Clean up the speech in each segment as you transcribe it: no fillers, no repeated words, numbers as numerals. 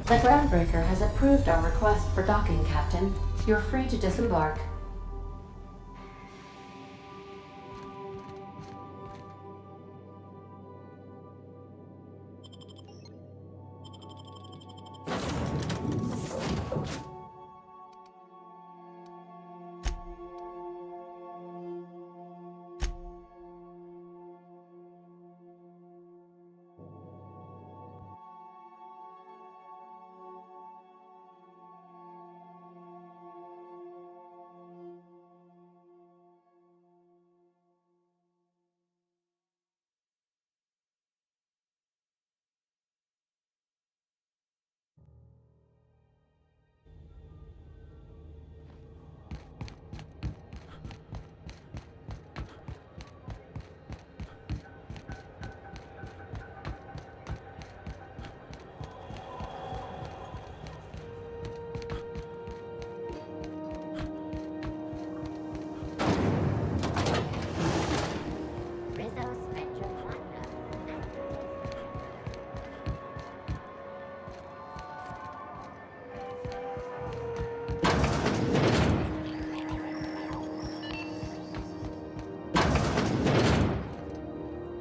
The Groundbreaker has approved our request for docking, Captain. You're free to disembark.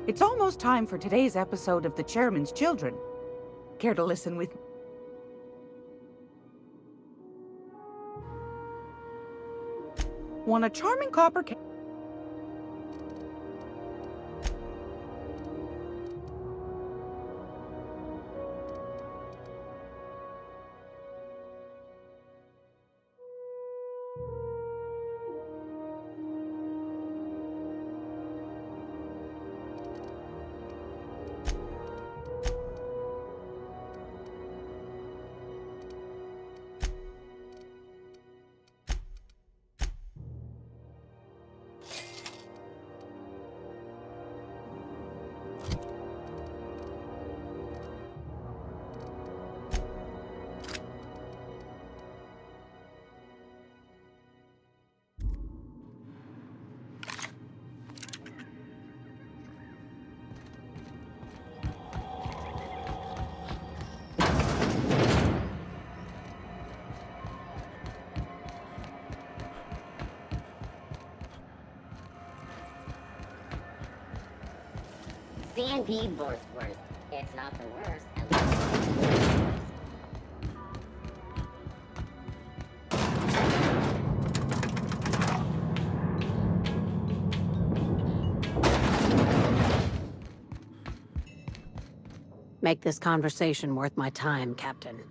It's almost time for today's episode of The Chairman's Children. Care to listen with me? Want a charming copper C&P Borthworth. It's not the worst, at least. Make this conversation worth my time, Captain.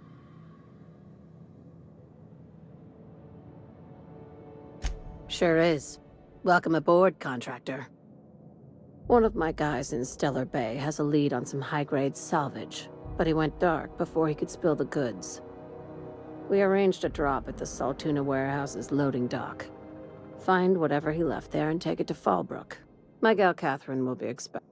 Sure is. Welcome aboard, contractor. One of my guys in Stellar Bay has a lead on some high-grade salvage, but he went dark before he could spill the goods. We arranged a drop at the Saltuna warehouse's loading dock. Find whatever he left there and take it to Fallbrook. My gal Catherine will be expecting.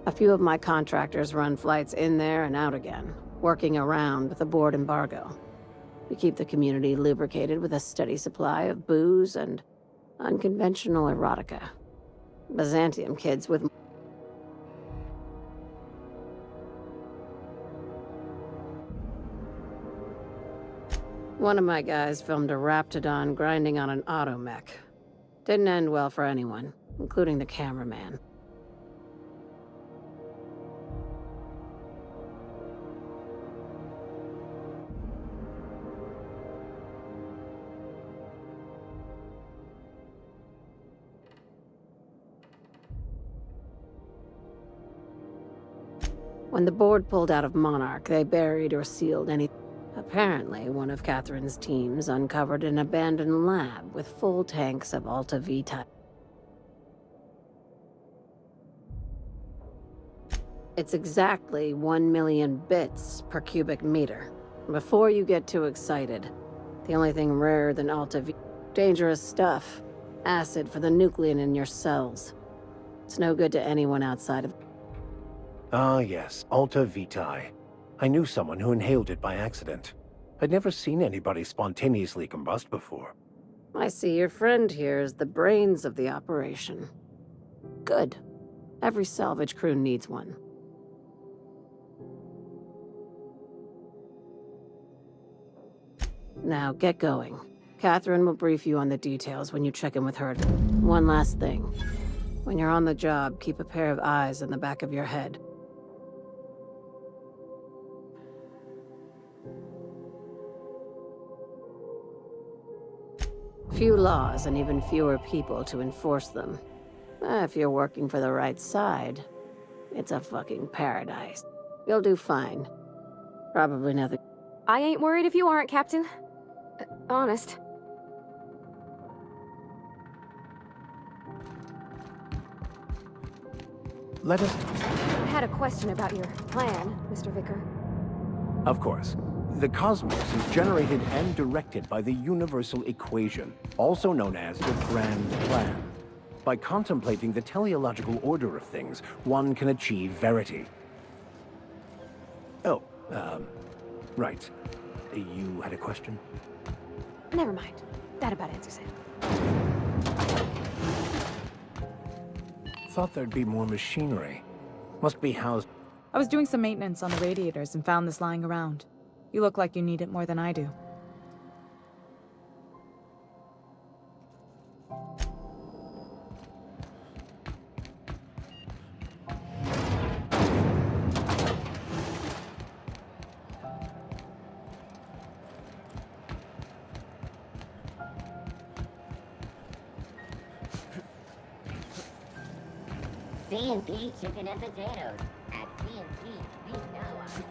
A few of my contractors run flights in there and out again, working around with a board embargo. We keep the community lubricated with a steady supply of booze and unconventional erotica. Byzantium kids with... One of my guys filmed a Raptidon grinding on an automech. Didn't end well for anyone, including the cameraman. When the board pulled out of Monarch, they buried or sealed any... Apparently, one of Catherine's teams uncovered an abandoned lab with full tanks of Alta Vitae. It's exactly 1 million bits per cubic meter. Before you get too excited, the only thing rarer than Alta Vitae... Dangerous stuff. Acid for the nuclein in your cells. It's no good to anyone outside of... Ah, yes, Alta Vitae. I knew someone who inhaled it by accident. I'd never seen anybody spontaneously combust before. I see your friend here is the brains of the operation. Good. Every salvage crew needs one. Now, get going. Catherine will brief you on the details when you check in with her. One last thing. When you're on the job, keep a pair of eyes in the back of your head. Few laws and even fewer people to enforce them. If you're working for the right side, it's a fucking paradise. You'll do fine. Probably nothing. I ain't worried if you aren't, Captain. Honest. Let us... I had a question about your plan, Mr. Vicar. Of course. The cosmos is generated and directed by the universal equation, also known as the Grand Plan. By contemplating the teleological order of things, one can achieve verity. Oh, right. You had a question? Never mind. That about answers it. Thought there'd be more machinery. Must be housed... I was doing some maintenance on the radiators and found this lying around. You look like you need it more than I do. C&P chicken and potatoes. At C&P, we know our C&P.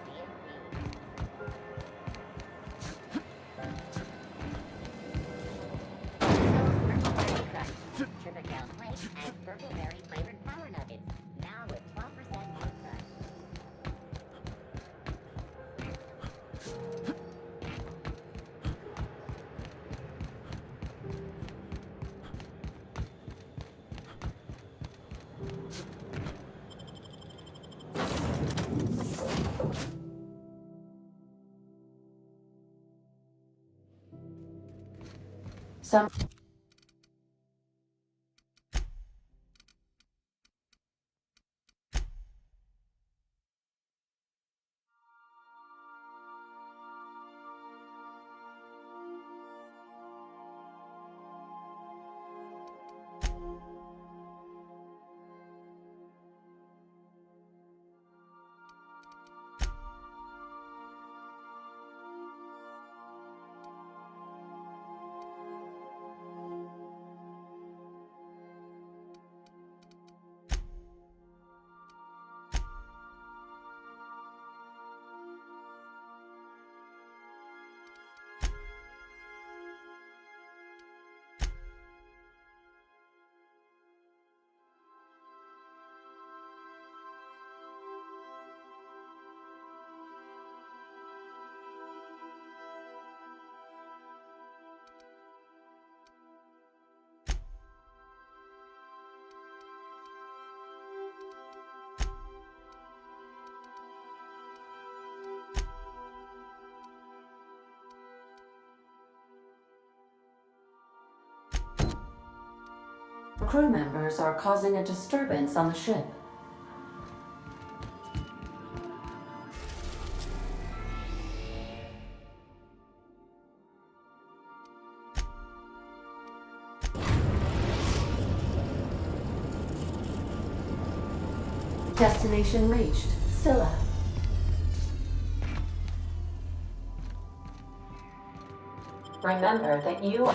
Triple Cal Flakes and Purple Berry flavored Power Nuggets. Now with 12% more crush. Some... Crew members are causing a disturbance on the ship. Destination reached. Scylla. Remember that you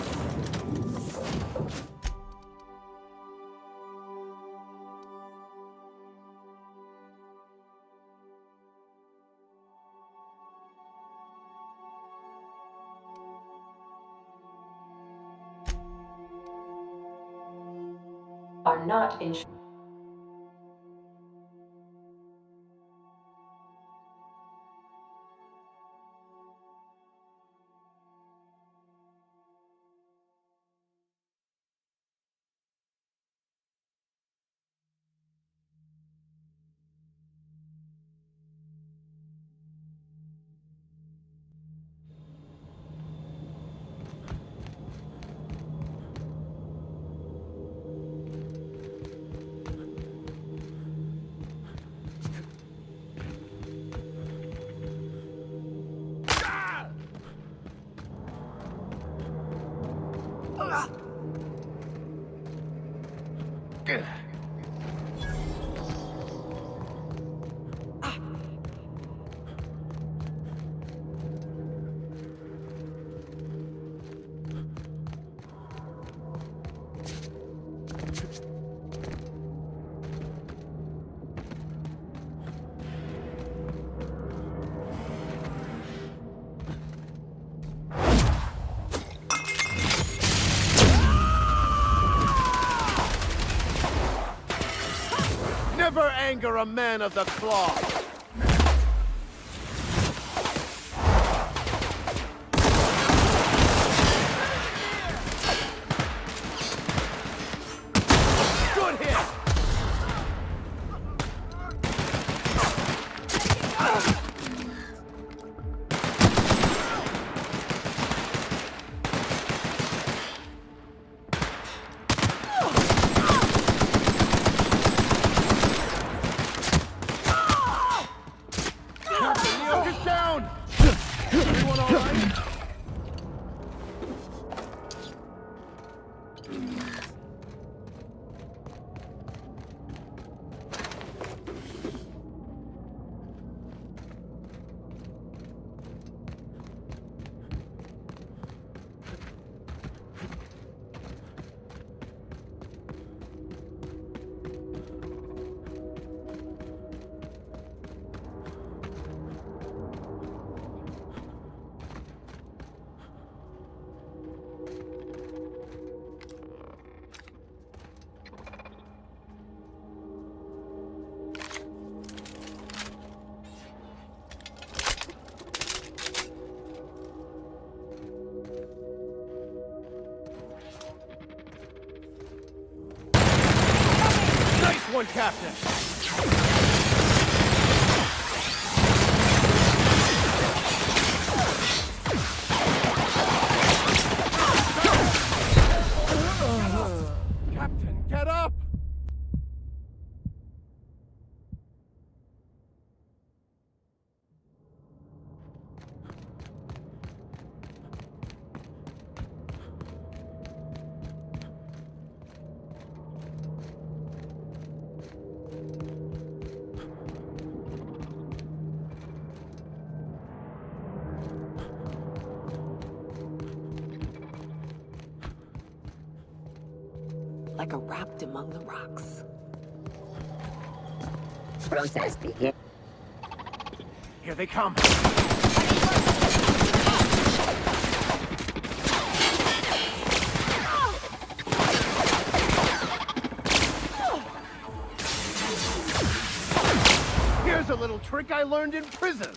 are not in. Never anger a man of the cloth! Good hit! Down! Everyone all right? Nice one, Captain! Captain, get up! Like a wrapped among the rocks. Process begin. Here they come! Here's a little trick I learned in prison!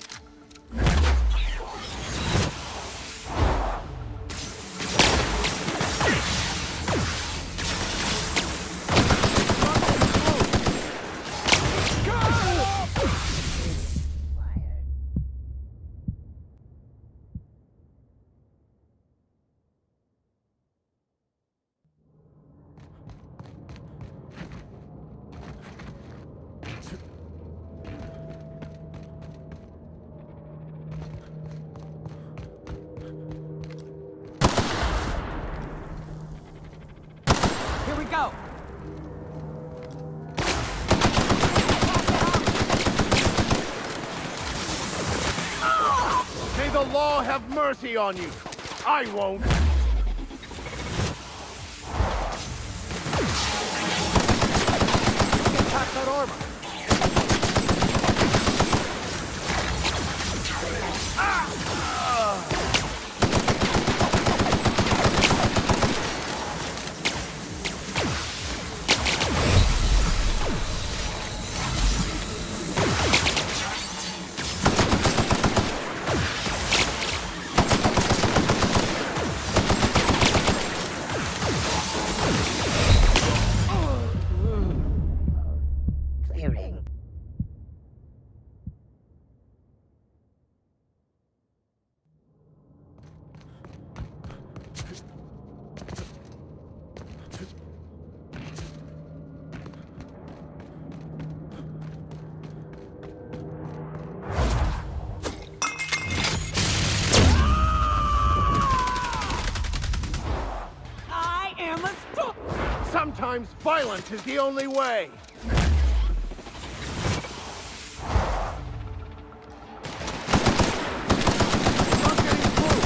go! May the law have mercy on you. I won't. Attack that armor. Clearing. I am a Sometimes violence is the only way. Not getting through.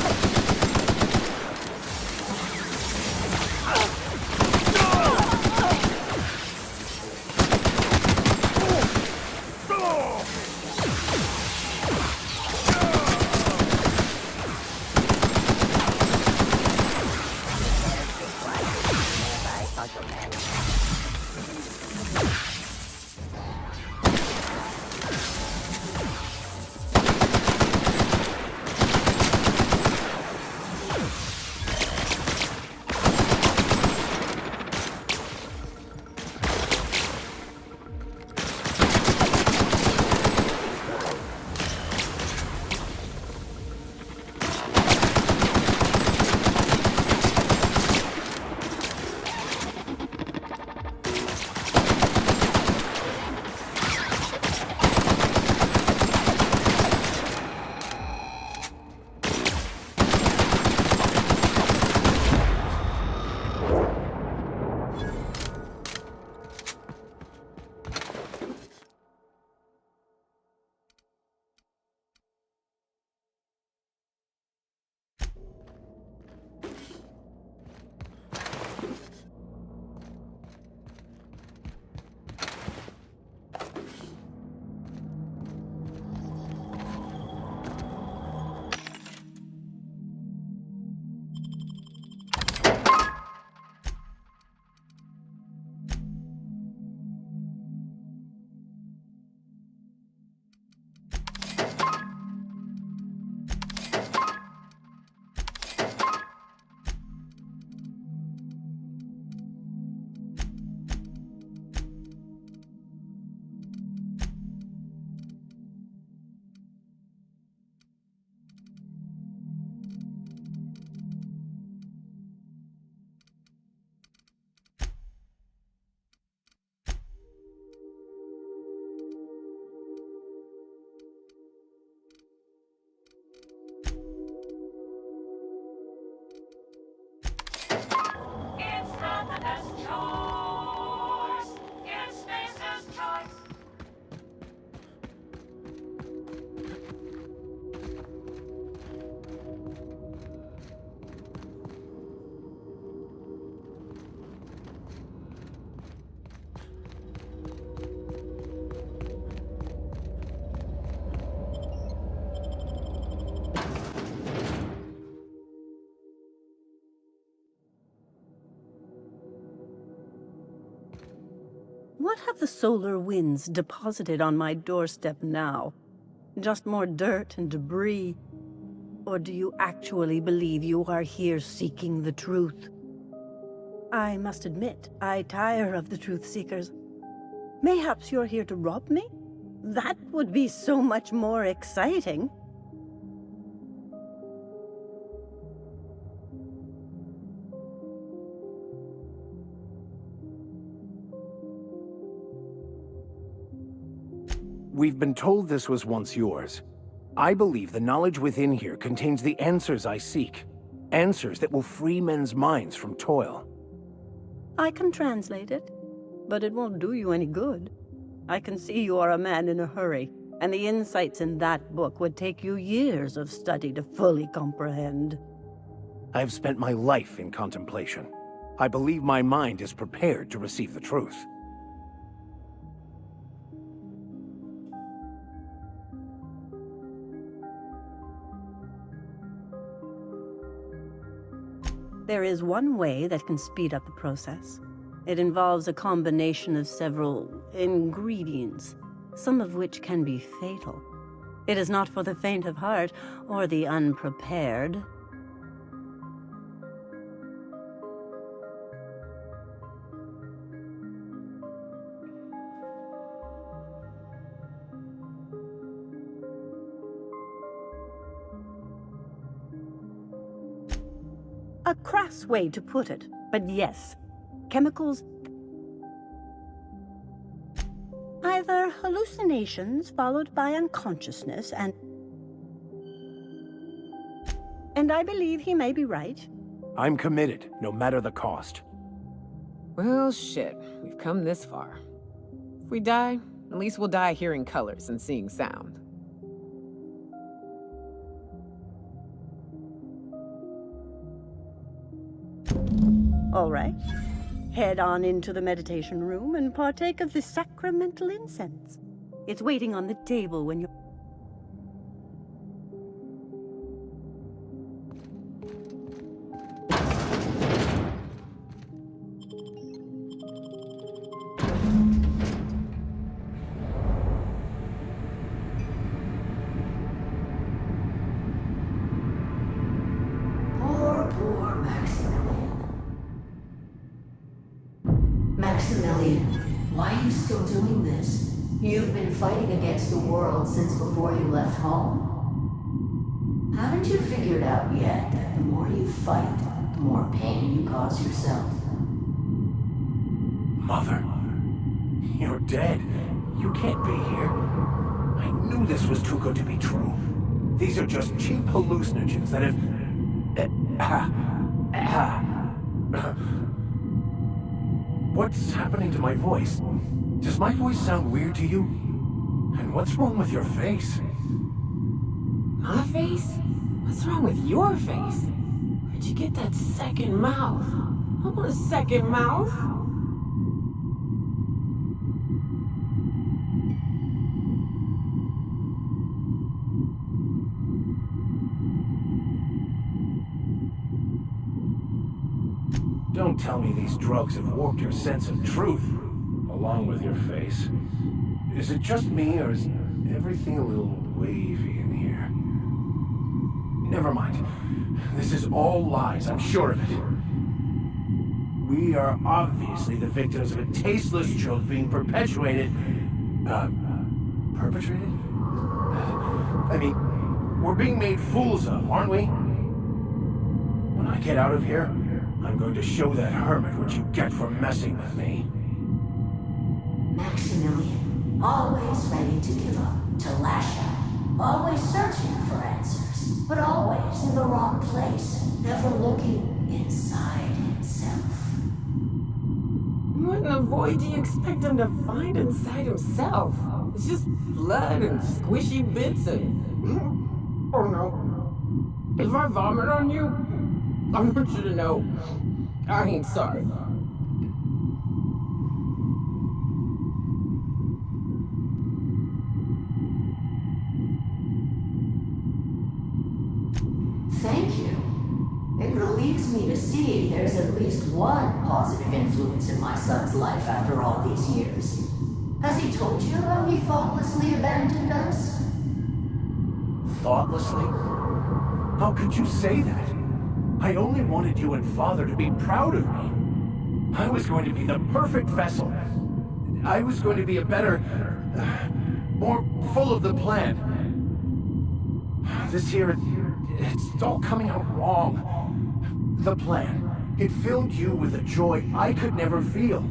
What have the solar winds deposited on my doorstep now? Just more dirt and debris? Or do you actually believe you are here seeking the truth? I must admit, I tire of the truth seekers. Mayhaps you're here to rob me? That would be so much more exciting. We've been told this was once yours. I believe the knowledge within here contains the answers I seek. Answers that will free men's minds from toil. I can translate it, but it won't do you any good. I can see you are a man in a hurry, and the insights in that book would take you years of study to fully comprehend. I have spent my life in contemplation. I believe my mind is prepared to receive the truth. There is one way that can speed up the process. It involves a combination of several ingredients, some of which can be fatal. It is not for the faint of heart or the unprepared. A crass way to put it, but yes, chemicals. Either hallucinations followed by unconsciousness and I believe he may be right. I'm committed, no matter the cost. Well, shit. We've come this far. If we die, at least we'll die hearing colors and seeing sound. All right. Head on into the meditation room and partake of the sacramental incense. It's waiting on the table when you... Poor Maximilian. Maximilian, why are you still doing this? You've been fighting against the world since before you left home. Haven't you figured out yet that the more you fight, the more pain you cause yourself? Mother, you're dead. You can't be here. I knew this was too good to be true. These are just cheap hallucinogens that have... What's happening to my voice? Does my voice sound weird to you? And what's wrong with your face? My face? What's wrong with your face? Where'd you get that second mouth? I want a second mouth. Don't tell me these drugs have warped your sense of truth, along with your face. Is it just me, or is everything a little wavy in here? Never mind. This is all lies, I'm sure of it. We are obviously the victims of a tasteless joke being perpetuated... perpetrated? I mean, we're being made fools of, aren't we? When I get out of here, I'm going to show that hermit what you get for messing with me. Maximilian, always ready to give up, to lash out, always searching for answers, but always in the wrong place, never looking inside himself. What in the void do you expect him to find inside himself? It's just blood and squishy bits and... Oh no. If I vomit on you, I want you to know, I ain't sorry. Thank you. It relieves me to see there's at least one positive influence in my son's life after all these years. Has he told you how he thoughtlessly abandoned us? Thoughtlessly? How could you say that? I only wanted you and Father to be proud of me. I was going to be the perfect vessel. I was going to be a better... more full of the plan. This here, it's all coming out wrong. The plan, it filled you with a joy I could never feel.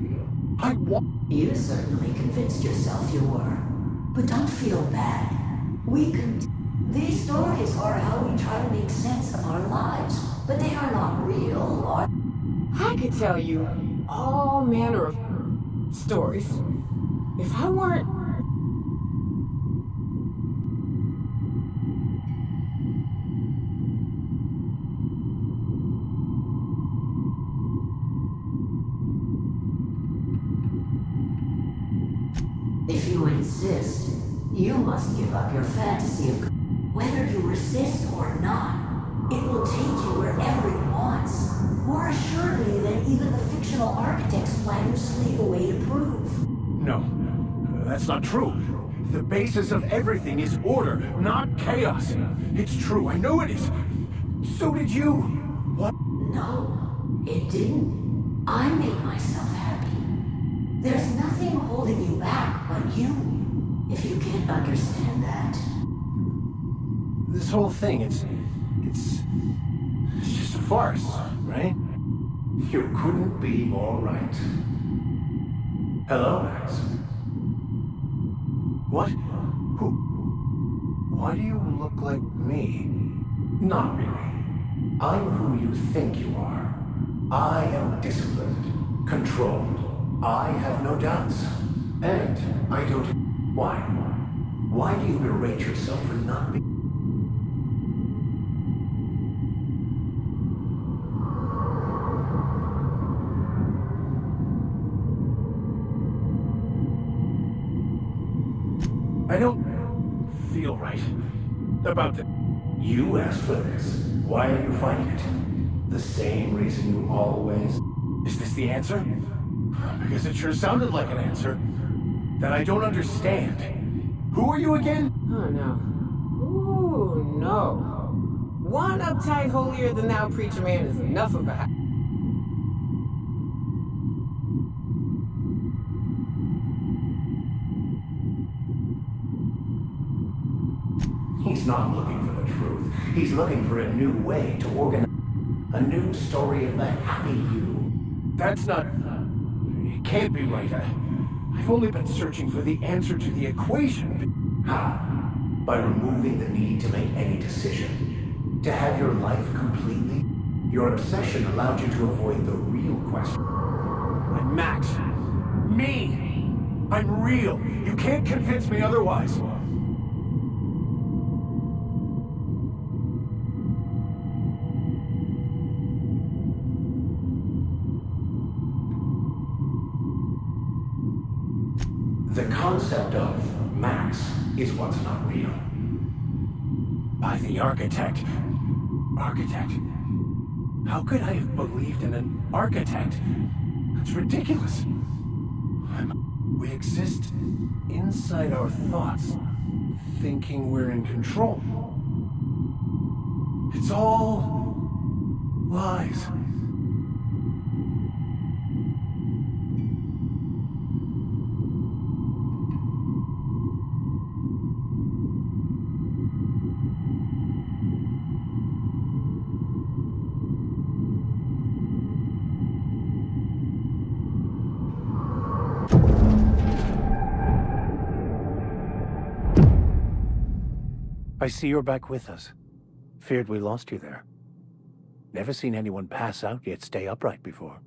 You certainly convinced yourself you were. But don't feel bad. These stories are how we try to make sense of our lives. But they are not real, or... I could tell you all manner of stories. If I weren't... If you insist, you must give up your fantasy of... Whether you resist or not, it will take you wherever it wants. More assuredly than even the fictional architects plan your sleep away to prove. No, that's not true. The basis of everything is order, not chaos. It's true, I know it is. So did you. What? No, it didn't. I made myself happy. There's nothing holding you back but you, if you can't understand that. This whole thing, it's just a farce, right? You couldn't be more right. Hello, Max. What? Who? Why do you look like me? Not really. I'm who you think you are. I am disciplined, controlled. I have no doubts. And I don't... Why? Why do you berate yourself for not being... I don't feel right about the... You asked for this. Why are you fighting it? The same reason you always... Is this the answer? Because it sure sounded like an answer that I don't understand. Who are you again? Oh, no. Ooh, no. One uptight, holier-than-thou preacher man is enough of a... He's not looking for the truth. He's looking for a new way to organize... A new story of the happy you. That's not... It can't be right. I've only been searching for the answer to the equation. How? By removing the need to make any decision. To have your life completely. Your obsession allowed you to avoid the real question. I'm Max. Me! I'm real. You can't convince me otherwise. The concept of Max is what's not real. By the architect. Architect? How could I have believed in an architect? That's ridiculous. We exist inside our thoughts, thinking we're in control. It's all lies. I see you're back with us. Feared we lost you there. Never seen anyone pass out yet stay upright before.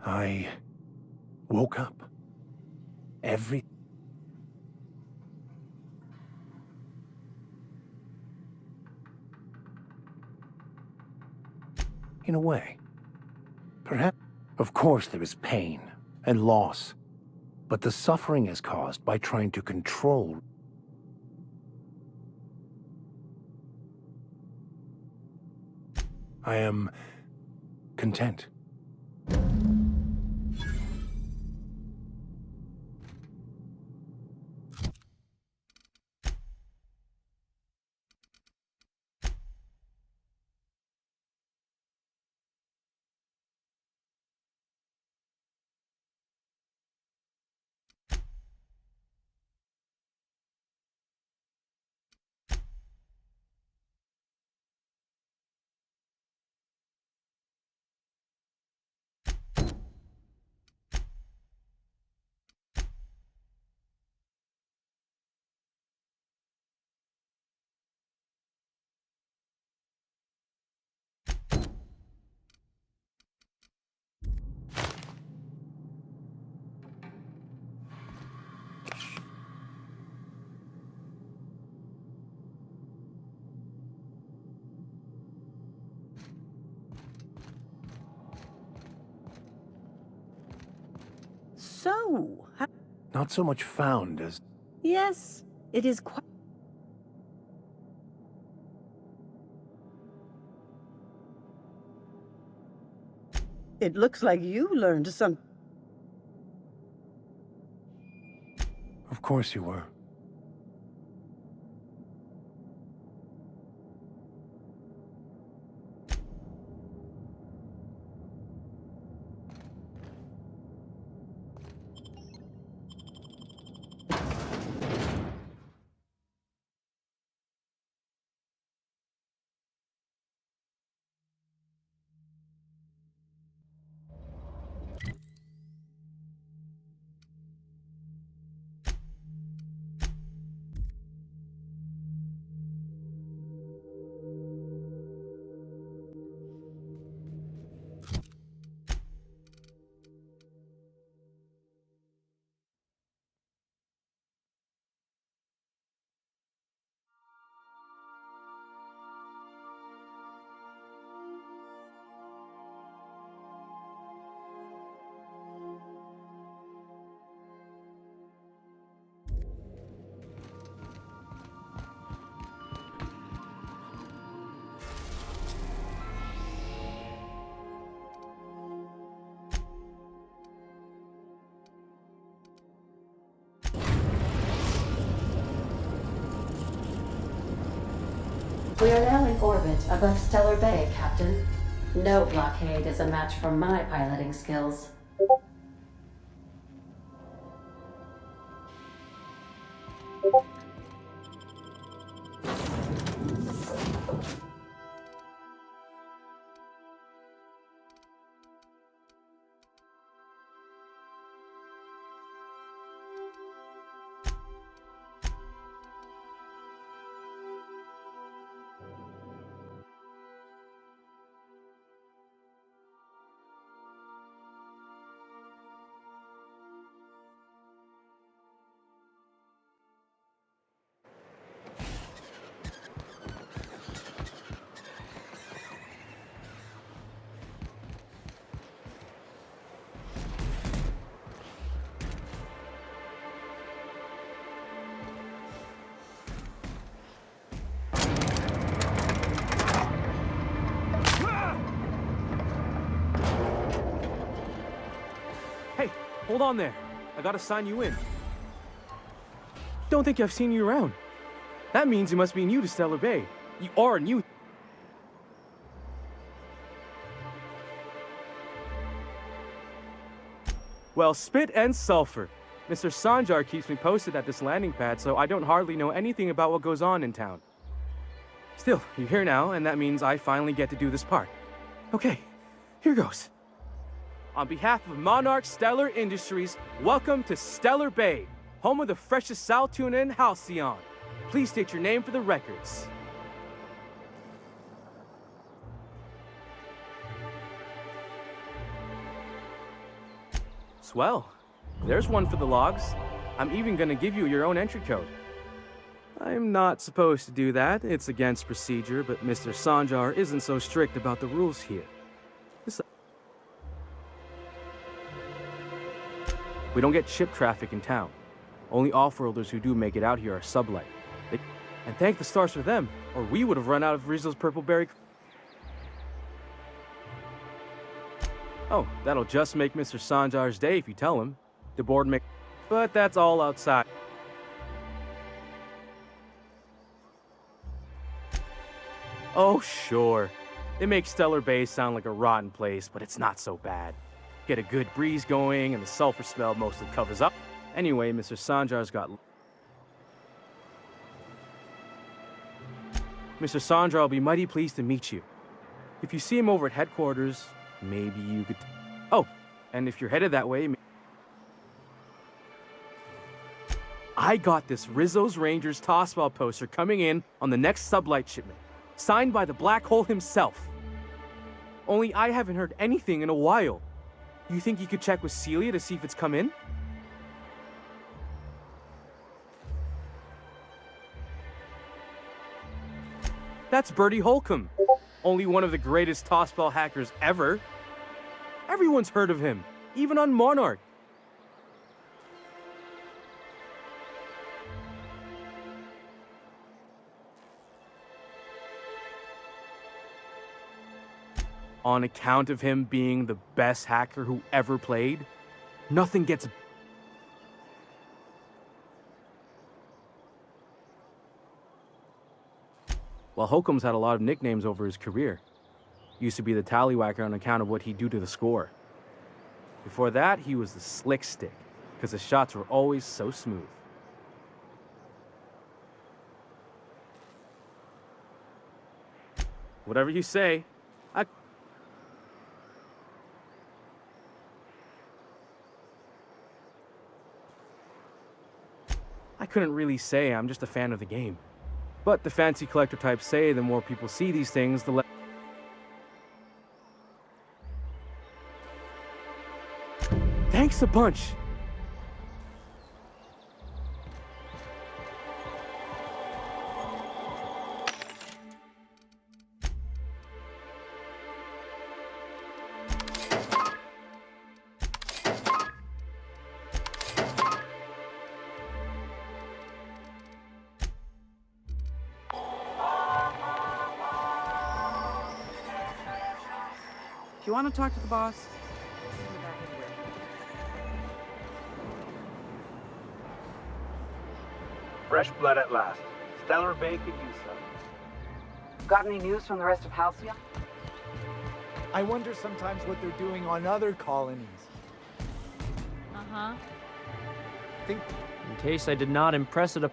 I woke up. In a way. Perhaps. Of course there is pain and loss, but the suffering is caused by trying to control. I am content. So, Not so much found as... yes, it is quite... It looks like you learned some... Of course you were. We are now in orbit above Stellar Bay, Captain. No blockade is a match for my piloting skills. Hey, hold on there. I gotta sign you in. Don't think I've seen you around. That means you must be new to Stellar Bay. You are new. Well, spit and sulfur. Mr. Sanjar keeps me posted at this landing pad, so I don't hardly know anything about what goes on in town. Still, you're here now, and that means I finally get to do this part. Okay, here goes. On behalf of Monarch Stellar Industries, welcome to Stellar Bay, home of the freshest sal tuna in Halcyon. Please state your name for the records. Swell. There's one for the logs. I'm even gonna give you your own entry code. I'm not supposed to do that. It's against procedure, but Mr. Sanjar isn't so strict about the rules here. We don't get ship traffic in town. Only off-worlders who do make it out here are sublight. And thank the stars for them, or we would have run out of Rizzo's purple berry. Oh, that'll just make Mr. Sanjar's day if you tell him. The board make... But that's all outside. Oh, sure. They make Stellar Bay sound like a rotten place, but it's not so bad. Get a good breeze going, and the sulfur smell mostly covers up. Anyway, Mr. Sanjar's got... Mr. Sanjar will be mighty pleased to meet you. If you see him over at headquarters, maybe you could... Oh, and if you're headed that way... I got this Rizzo's Rangers Tossball poster coming in on the next sublight shipment, signed by the Black Hole himself. Only I haven't heard anything in a while. You think you could check with Celia to see if it's come in? That's Bertie Holcomb, only one of the greatest tossball hackers ever. Everyone's heard of him, even on Monarch. on account of him being the best hacker who ever played. Nothing gets... Well, Holcomb's had a lot of nicknames over his career. Used to be the Tallywhacker on account of what he'd do to the score. Before that, he was the Slick Stick, because his shots were always so smooth. Whatever you say, I couldn't really say. I'm just a fan of the game. But the fancy collector types say the more people see these things, the less... Thanks a bunch. If you want to talk to the boss, Fresh blood at last. Stellar Bay could use some. got any news from the rest of Halcyon? I wonder sometimes what they're doing on other colonies. Uh-huh. Think In case I did not impress it up.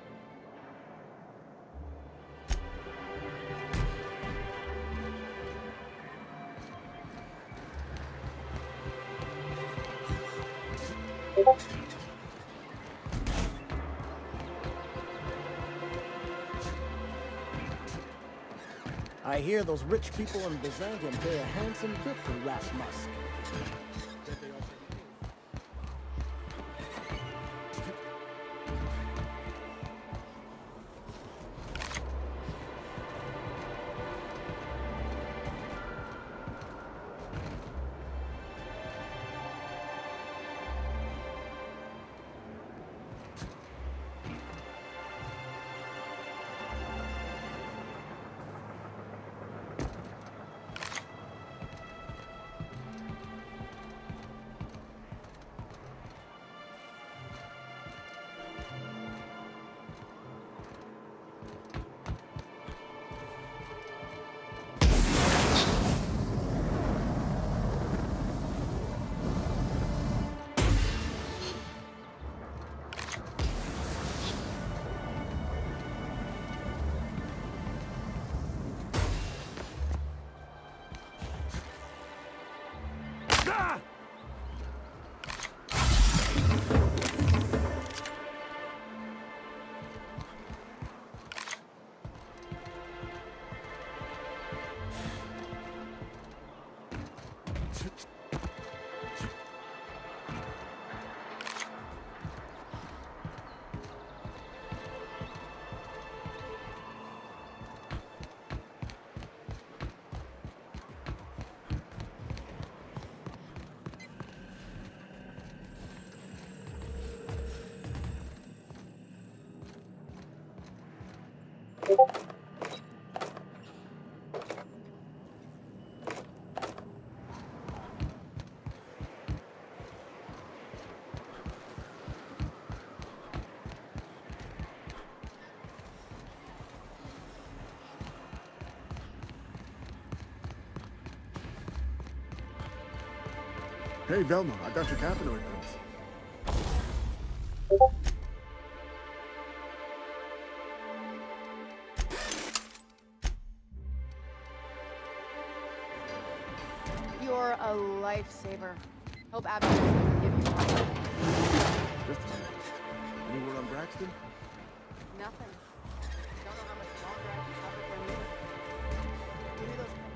I hear those rich people in Byzantium pay a handsome bit for Rat Musk. Hey, Velma, I got your capital reports. You're a lifesaver. Hope Abby can give you one. Just a minute. Any word on Braxton? Nothing. Don't know how much longer I can cover for a minute. Give me those.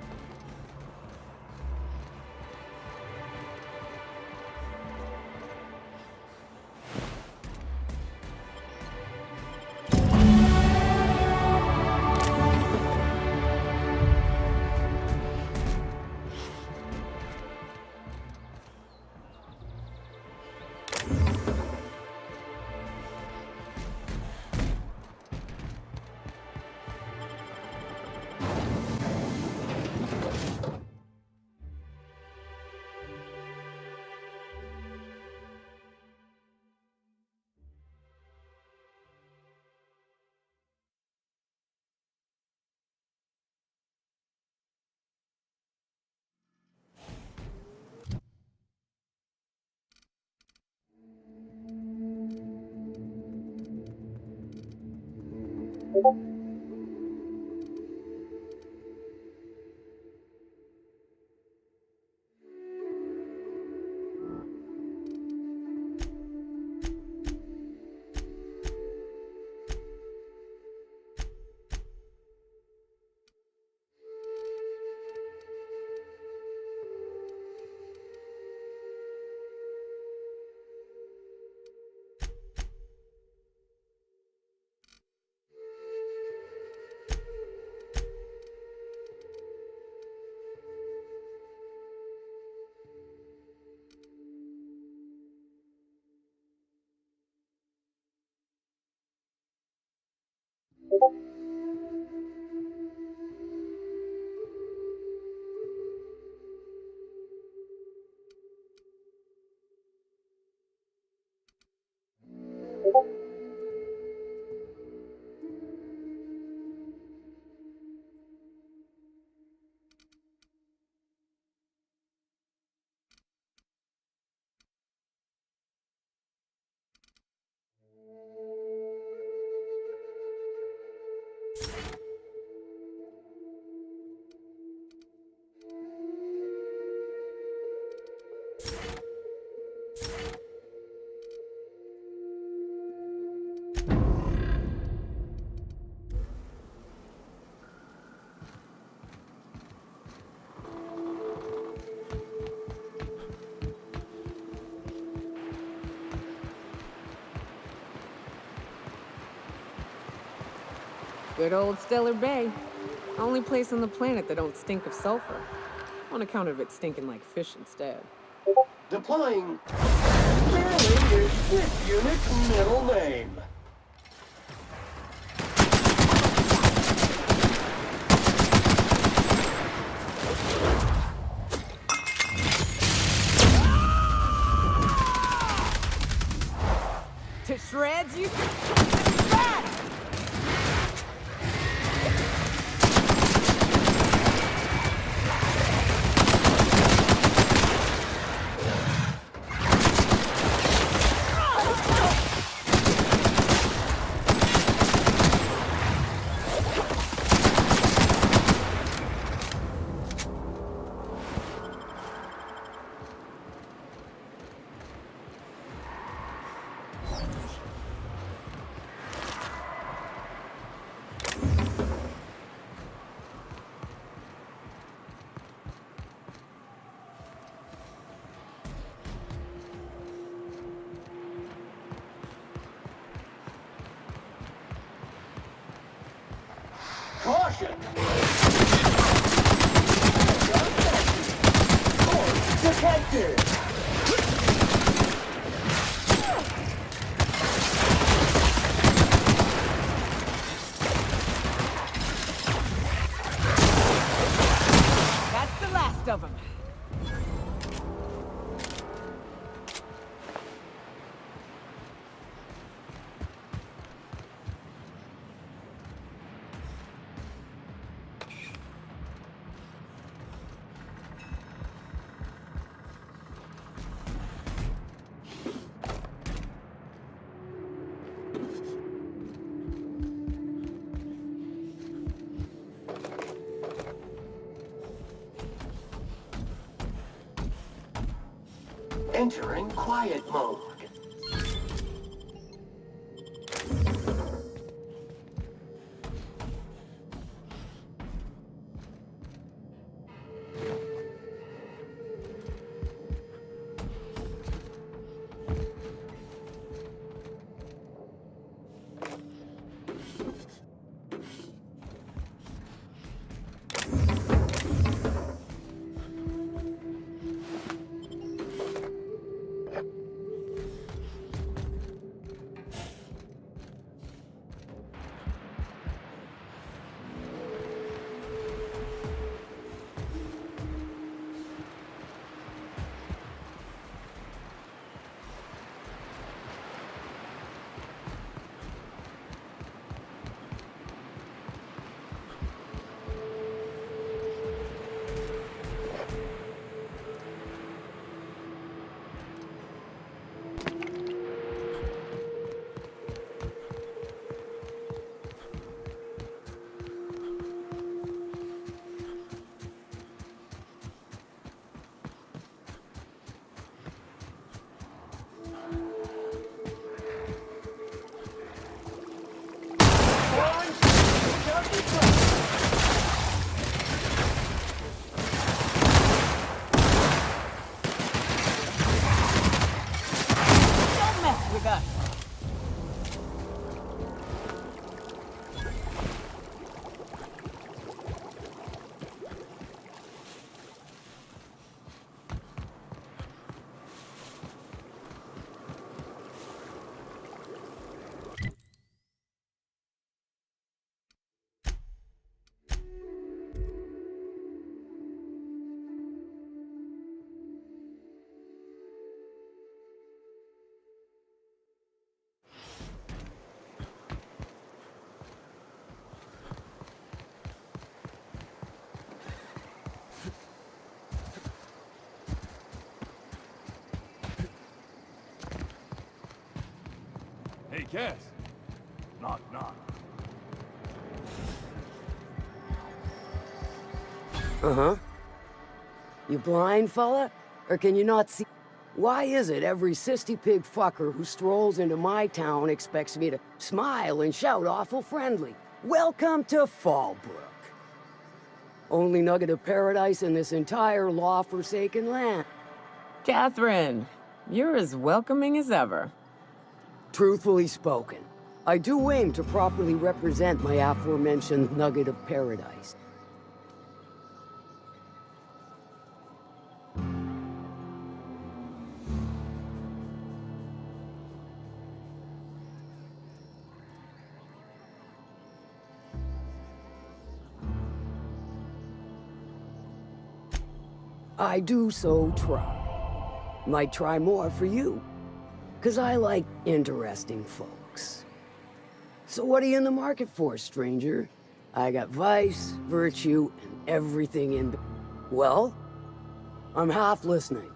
Good old Stellar Bay. Only place on the planet that don't stink of sulfur. On account of it stinking like fish instead. Deploying Merlin is this unit's middle name. To shreds, you? Caution! Force detected! That's the last of them. Entering quiet mode. you got? Hey, Cass. Knock, knock. Uh-huh. You blind, fella? Or can you not see? Why is it every sissy pig fucker who strolls into my town expects me to smile and shout awful friendly? Welcome to Fallbrook. Only nugget of paradise in this entire law-forsaken land. Catherine, you're as welcoming as ever. Truthfully spoken, I do aim to properly represent my aforementioned nugget of paradise. I do so try. Might try more for you. 'Cause I like interesting folks. So what are you in the market for, stranger? I got vice, virtue, and everything in... Well, I'm half listening.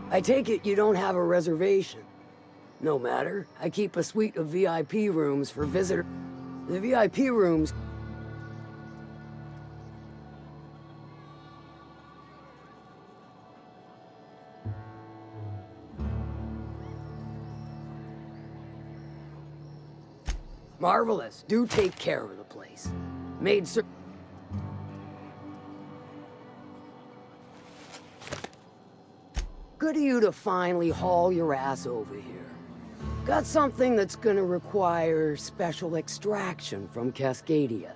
I take it you don't have a reservation. No matter, I keep a suite of VIP rooms for visitors. The VIP rooms... Marvelous. Do take care of the place. Made cer... Good of you to finally haul your ass over here. Got something that's gonna require special extraction from Cascadia.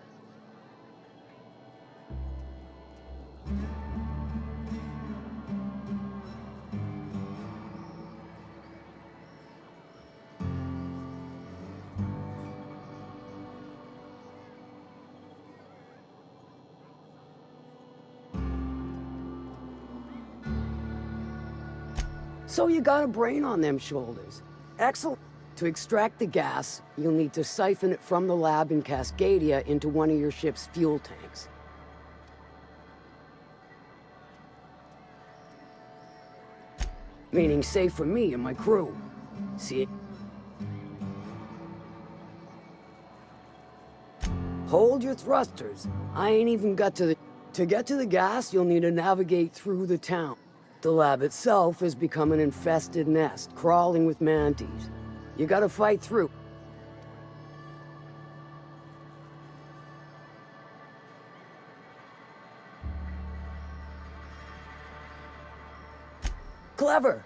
So you got a brain on them shoulders. Excellent. To extract the gas, you'll need to siphon it from the lab in Cascadia into one of your ship's fuel tanks. Meaning safe for me and my crew. See? Hold your thrusters. I ain't even got to the... To get to the gas, you'll need to navigate through the town. The lab itself has become an infested nest, crawling with manties. You gotta fight through. Clever!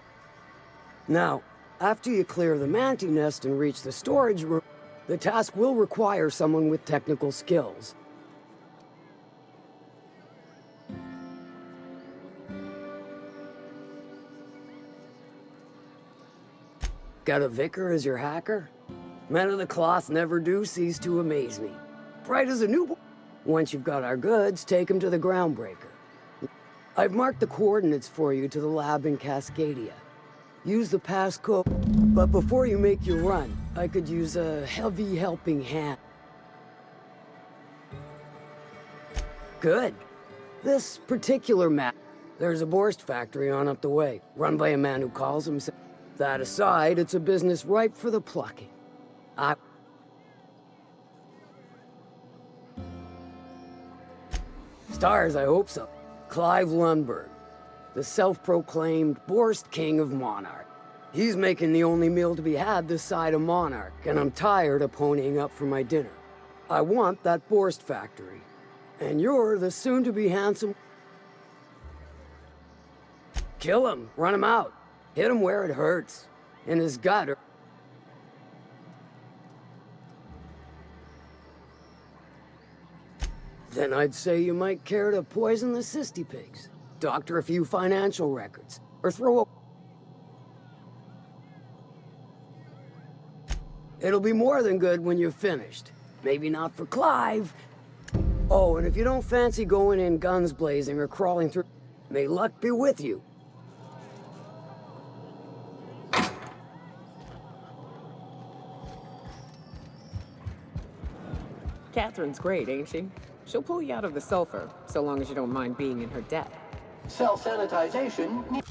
Now, after you clear the mantis nest and reach the storage room, the task will require someone with technical skills. Got a vicar as your hacker? Men of the cloth never do cease to amaze me. Bright as a newborn. Once you've got our goods, take them to the groundbreaker. I've marked the coordinates for you to the lab in Cascadia. Use the passcode, but before you make your run, I could use a heavy helping hand. Good. This particular map, there's a Borst factory on up the way, run by a man who calls himself... That aside, it's a business ripe for the plucking. Stars, I hope so. Clive Lundberg, the self-proclaimed Borst King of Monarch. He's making the only meal to be had this side of Monarch, and I'm tired of ponying up for my dinner. I want that Borst factory. And you're the soon-to-be handsome... Kill him, run him out. Hit him where it hurts. In his gut or... Then I'd say you might care to poison the cysty pigs, doctor a few financial records, or throw a... It'll be more than good when you're finished. Maybe not for Clive. Oh, and if you don't fancy going in guns blazing or crawling through... May luck be with you. Catherine's great, ain't she? She'll pull you out of the sulfur, so long as you don't mind being in her debt. Self-sanitization.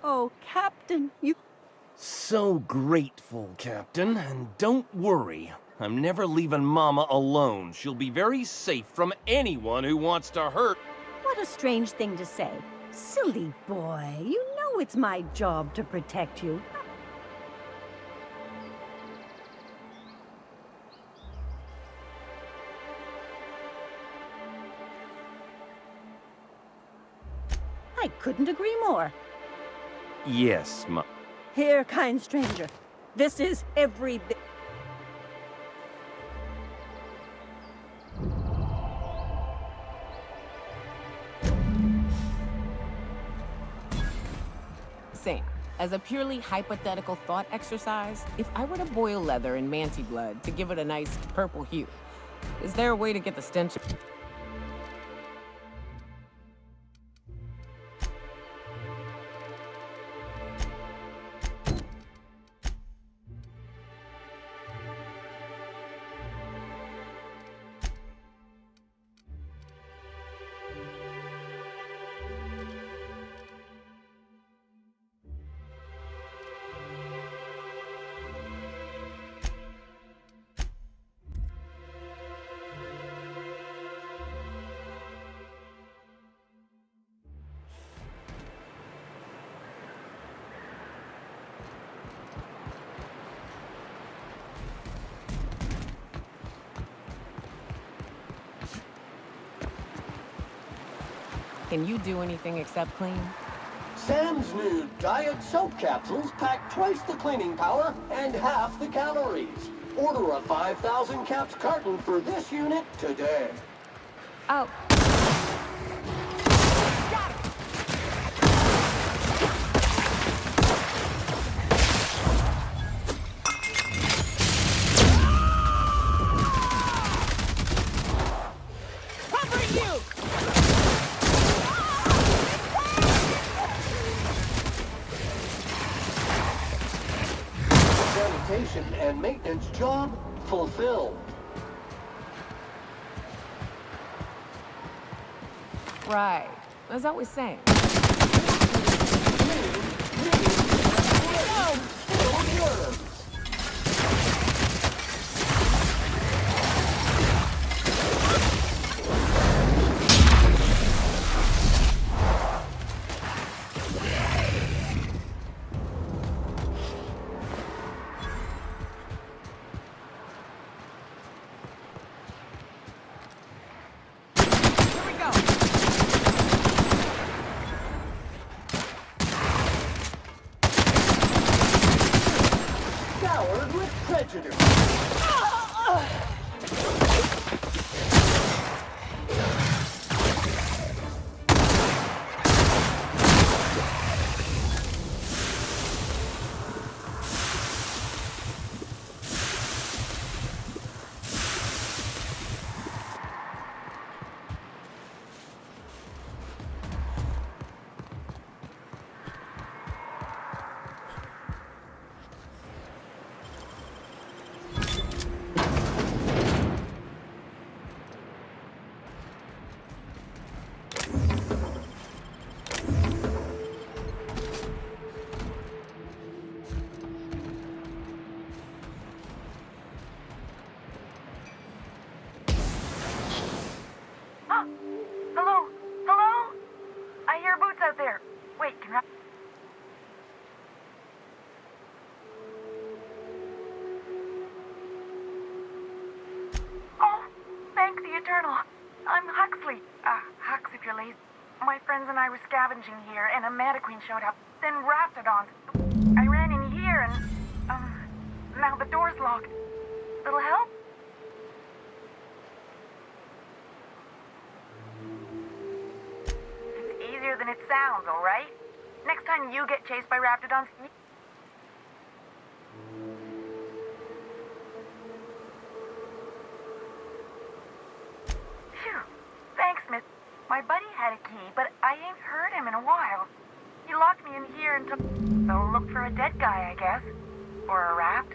Oh, Captain, you... So grateful, Captain. And don't worry, I'm never leaving Mama alone. She'll be very safe from anyone who wants to hurt. What a strange thing to say. Silly boy, you know it's my job to protect you. I couldn't agree more. Yes, Ma... Here, kind stranger. This is every bit... Sam, as a purely hypothetical thought exercise, if I were to boil leather in Manti blood to give it a nice purple hue, is there a way to get the stench... Can you do anything except clean? Sam's new diet soap capsules pack twice the cleaning power and half the calories. Order a 5,000 caps carton for this unit today. Oh. Sanitation and maintenance job fulfilled. Right. As I was saying. Scoured with prejudice. there. Wait, can I... Oh, thank the Eternal. I'm Huxley. Hux if you're lazy. My friends and I were scavenging here, and a Mantiqueen showed up. Then Raptidons. I ran in here, and, now the door's locked. Little help? It's easier than it sounds, all right? Next time you get chased by Raptidons, Phew. Thanks, miss. My buddy had a key, but I ain't heard him in a while. He locked me in here and took... So look for a dead guy, I guess. Or a raft.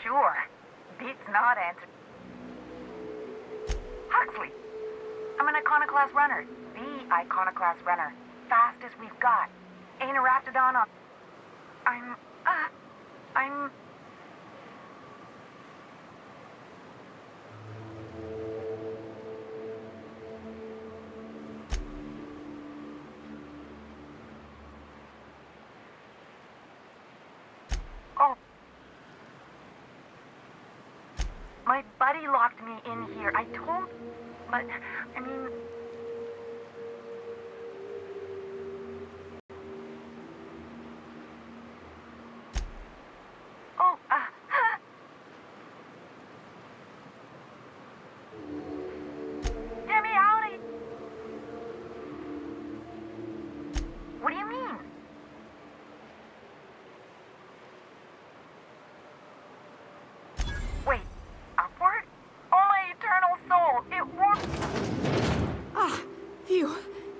Sure. Beats not answer. Huxley. I'm an Iconoclast runner. The Iconoclast runner. Fastest we've got. Ain't a Raptidon on... I'm... Oh. My buddy locked me in here. I told... But, I mean... Oh, Get me out of here! What do you mean? Wait, upward? Oh, my eternal soul, it won't... Ah, phew.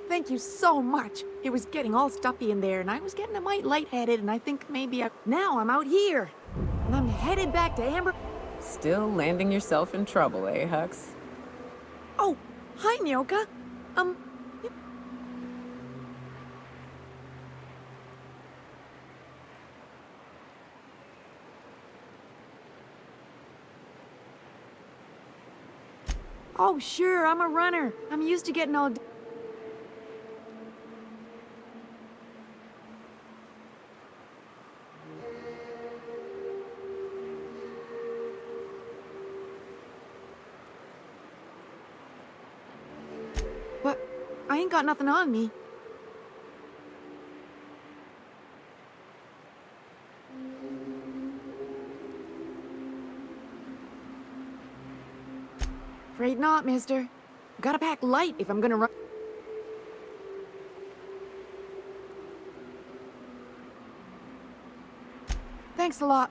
Thank you so much. It was getting all stuffy in there, and I was getting a mite lightheaded, and I think maybe Now I'm out here, and I'm headed back to Amber... Still landing yourself in trouble, eh, Hux? Oh, hi, Nyoka. Oh, sure, I'm a runner. I'm used to getting all... But I ain't got nothing on me. Afraid not, mister. Gotta pack light if I'm gonna run. Thanks a lot.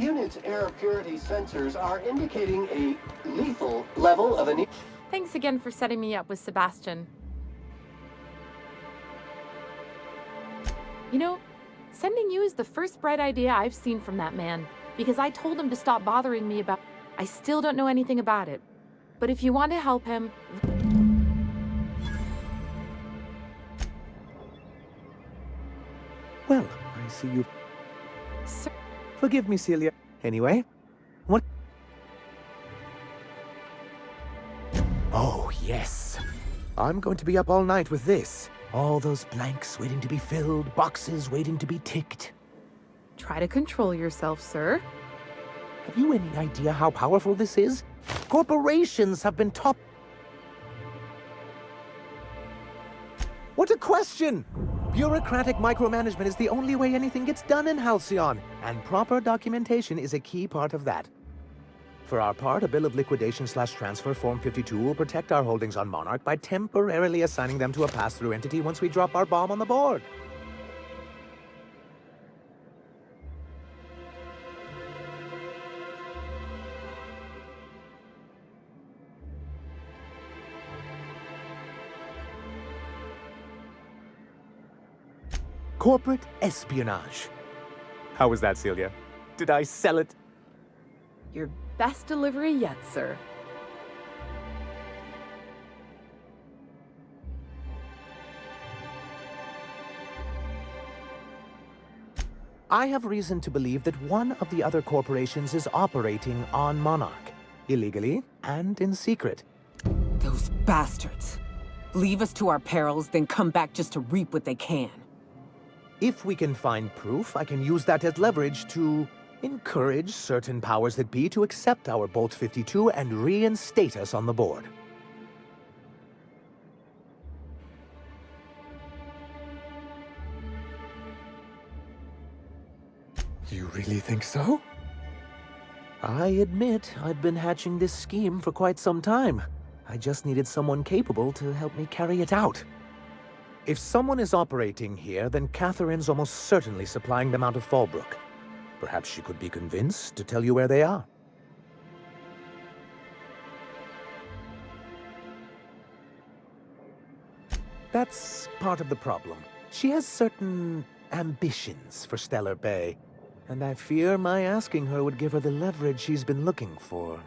Unit's air purity sensors are indicating a lethal level of an... Thanks again for setting me up with Sebastian. You know, sending you is the first bright idea I've seen from that man, because I told him to stop bothering me about... I still don't know anything about it. But if you want to help him... Well, I see you... Sir... Forgive me, Celia. Anyway, what... Oh, yes. I'm going to be up all night with this. All those blanks waiting to be filled, boxes waiting to be ticked. Try to control yourself, sir. Have you any idea how powerful this is? Corporations have been top... What a question! Bureaucratic micromanagement is the only way anything gets done in Halcyon, and proper documentation is a key part of that. For our part, a bill of liquidation/transfer Form 52 will protect our holdings on Monarch by temporarily assigning them to a pass-through entity once we drop our bomb on the board. Corporate espionage. How was that, Celia? Did I sell it? Your best delivery yet, sir. I have reason to believe that one of the other corporations is operating on Monarch, illegally and in secret. Those bastards. Leave us to our perils, then come back just to reap what they can. If we can find proof, I can use that as leverage to encourage certain powers that be to accept our Bolt 52 and reinstate us on the board. You really think so? I admit I've been hatching this scheme for quite some time. I just needed someone capable to help me carry it out. If someone is operating here, then Catherine's almost certainly supplying them out of Fallbrook. Perhaps she could be convinced to tell you where they are. That's part of the problem. She has certain ambitions for Stellar Bay, and I fear my asking her would give her the leverage she's been looking for.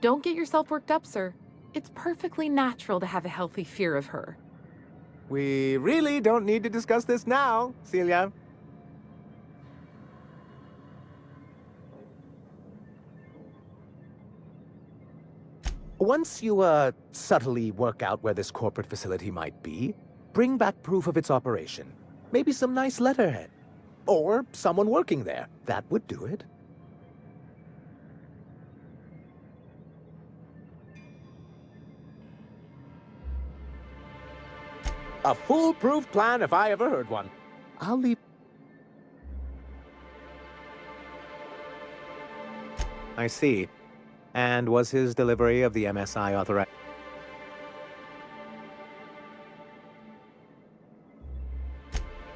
Don't get yourself worked up, sir. It's perfectly natural to have a healthy fear of her. We really don't need to discuss this now, Celia. Once you, subtly work out where this corporate facility might be, bring back proof of its operation. Maybe some nice letterhead. Or someone working there. That would do it. A foolproof plan if I ever heard one. I'll leave... I see. And was his delivery of the MSI authorized?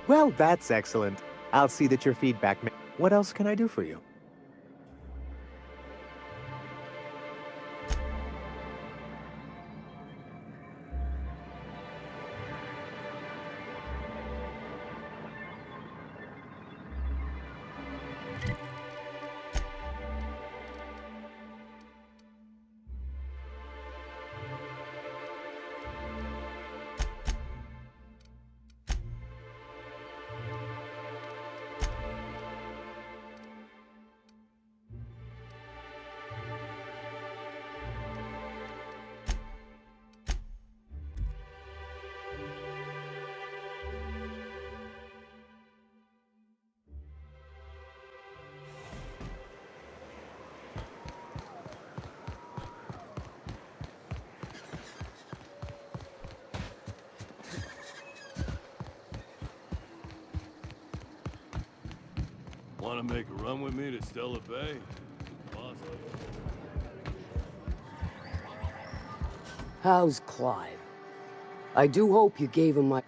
Well, that's excellent. I'll see that your feedback... What else can I do for you? Want to make a run with me to Stellar Bay? Awesome. How's Clive? I do hope you gave him my...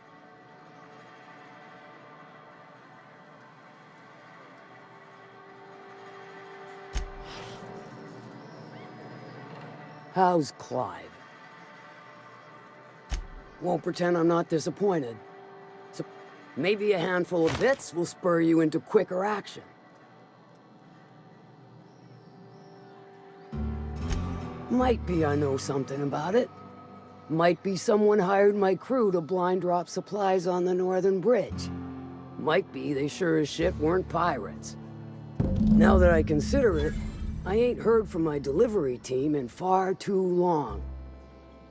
How's Clive? Won't pretend I'm not disappointed. So maybe a handful of bits will spur you into quicker action. Might be I know something about it. Might be someone hired my crew to blind drop supplies on the Northern Bridge. Might be they sure as shit weren't pirates. Now that I consider it, I ain't heard from my delivery team in far too long.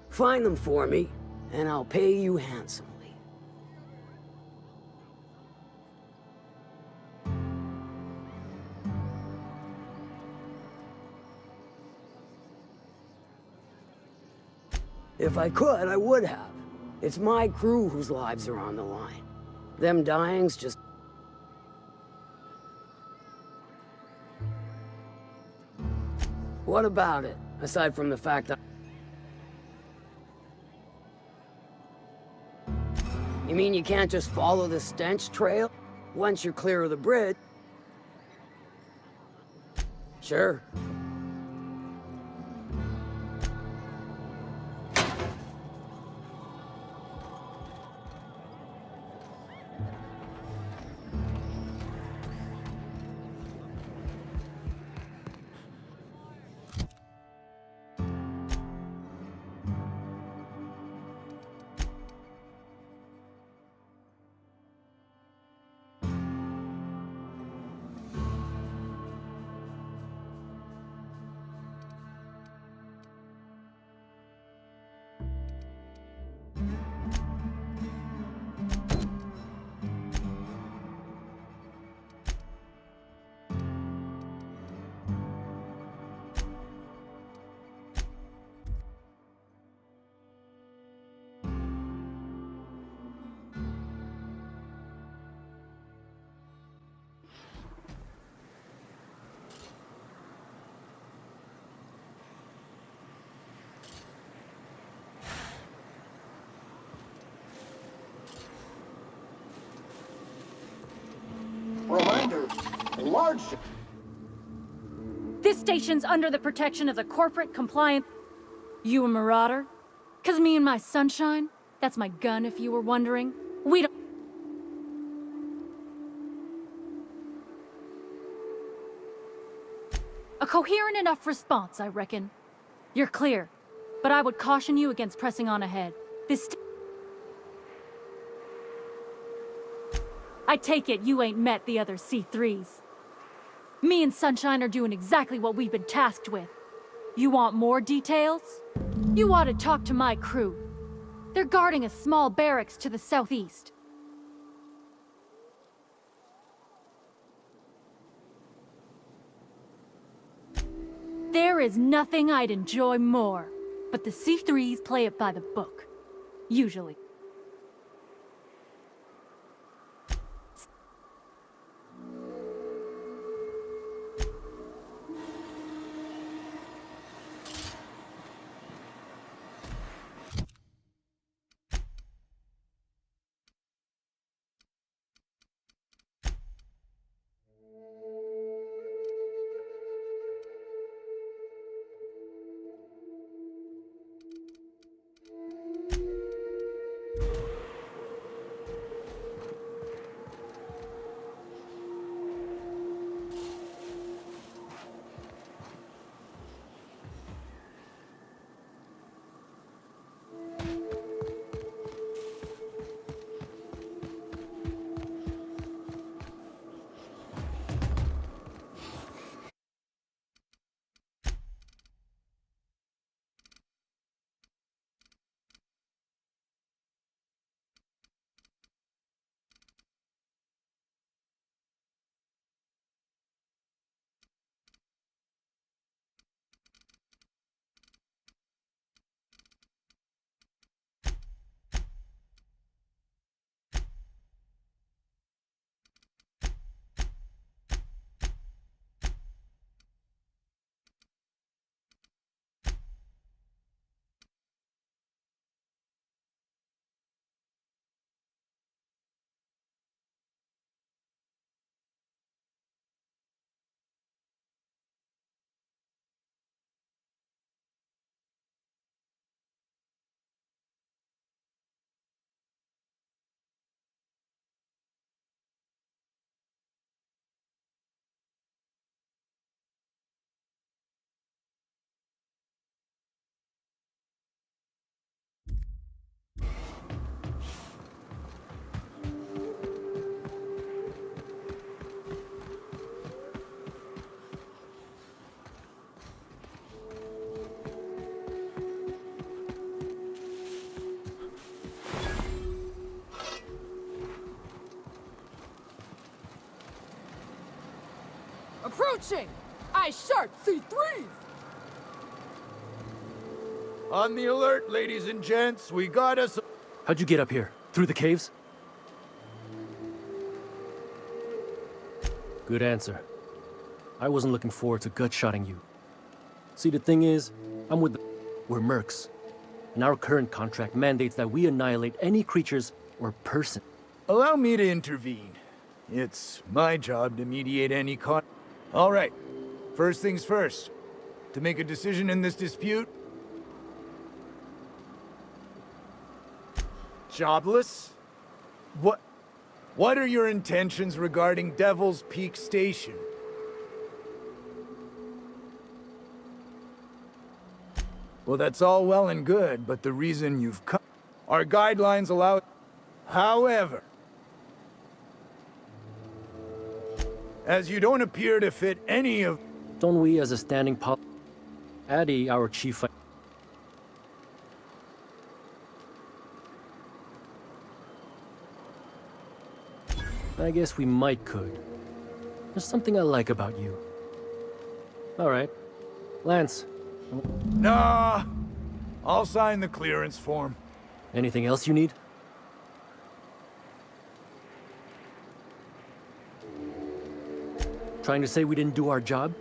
Find them for me, and I'll pay you handsomely. If I could, I would have. It's my crew whose lives are on the line. Them dying's just... What about it, aside from the fact that... You mean you can't just follow the stench trail once you're clear of the bridge? Sure. Reminder, large... This station's under the protection of the corporate compliant... You a marauder? 'Cause me and my sunshine, that's my gun if you were wondering, we don't... A coherent enough response, I reckon. You're clear, but I would caution you against pressing on ahead. I take it you ain't met the other C3s. Me and Sunshine are doing exactly what we've been tasked with. You want more details? You ought to talk to my crew. They're guarding a small barracks to the southeast. There is nothing I'd enjoy more, but the C3s play it by the book. Usually. Approaching! Eyesharp C3! On the alert, ladies and gents. We got us... How'd you get up here? Through the caves? Good answer. I wasn't looking forward to gut-shotting you. See, the thing is, I'm with the... We're mercs. And our current contract mandates that we annihilate any creatures or person. Allow me to intervene. It's my job to mediate any All right. First things first. To make a decision in this dispute... Jobless? What are your intentions regarding Devil's Peak Station? Well, that's all well and good, but the reason you've come... Our guidelines allow... However... As you don't appear to fit any of... Don't we, as a standing Addy, our chief... I guess we could. There's something I like about you. Alright. Lance. Nah. I'll sign the clearance form. Anything else you need? Trying to say we didn't do our job?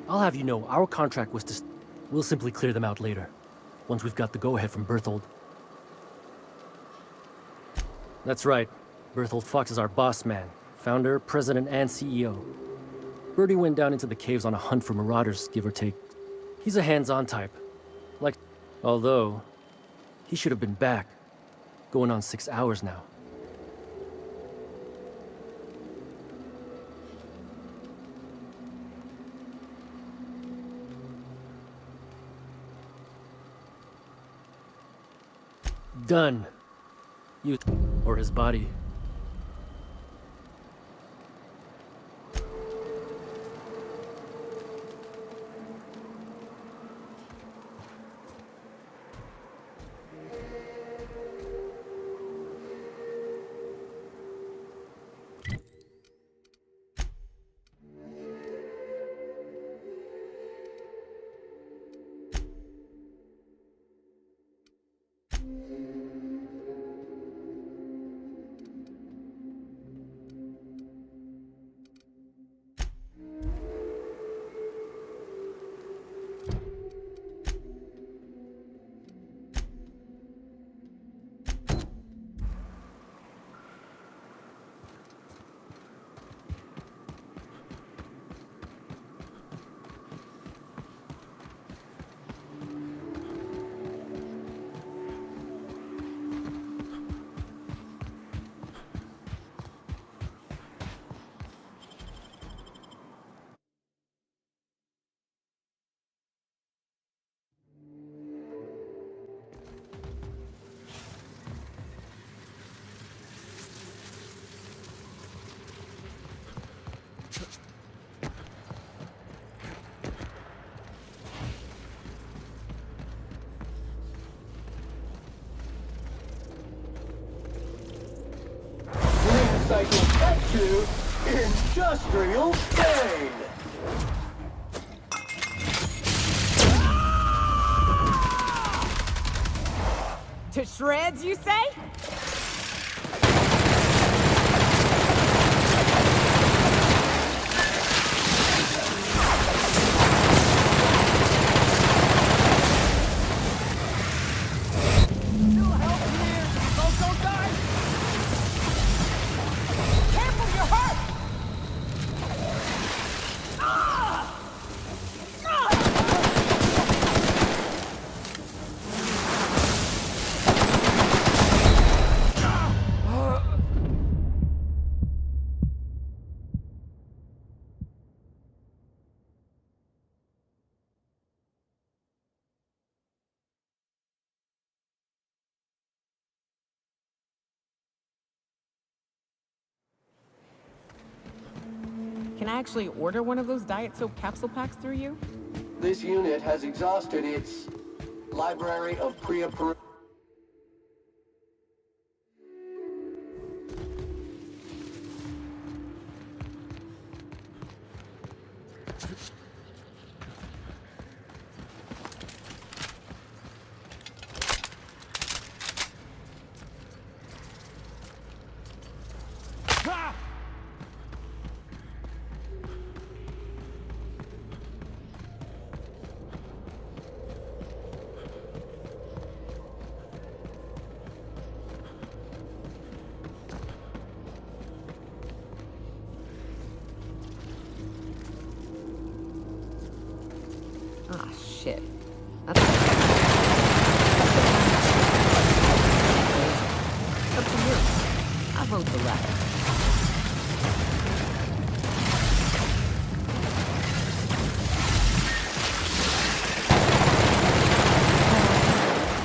I'll have you know, our contract was to... We'll simply clear them out later, once we've got the go-ahead from Berthold. That's right. Berthold Fox is our boss man. Founder, president, and CEO. Bertie went down into the caves on a hunt for marauders, give or take. He's a hands-on type. Like... Although... He should have been back. Going on 6 hours now. Done. You... or his body. Cycle back to Industrial Pain. To shreds, you say? Can I actually order one of those Diet Soap capsule packs through you? This unit has exhausted its library of pre-approved... Ah, shit. Up to you. I vote the latter.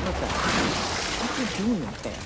What the hell? What are you doing up there?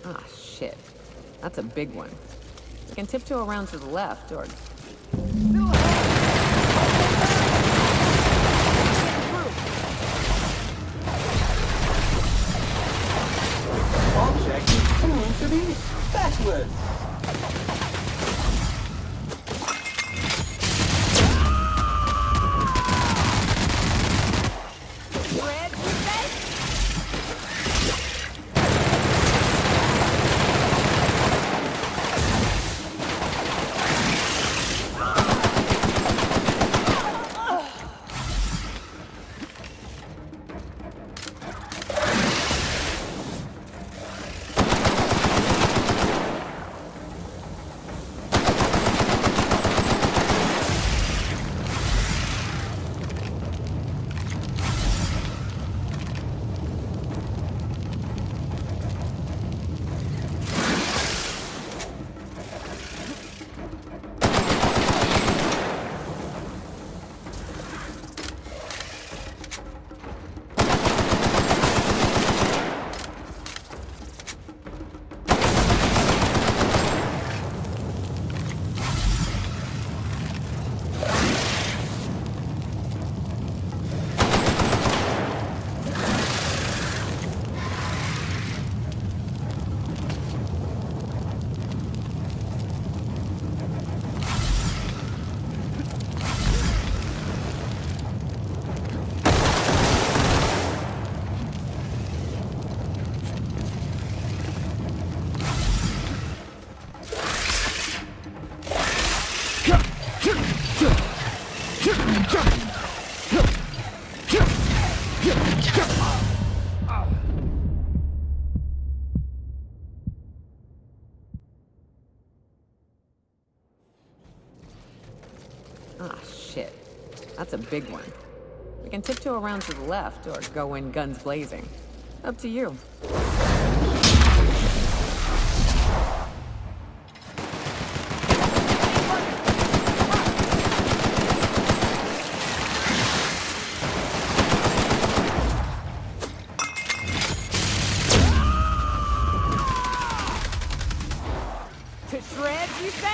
Ah, shit. That's a big one. We can tiptoe around to the left, or... Object is tuned to be backwards. Ah, shit. That's a big one. We can tiptoe around to the left, or go in guns blazing. Up to you. To shreds, you say?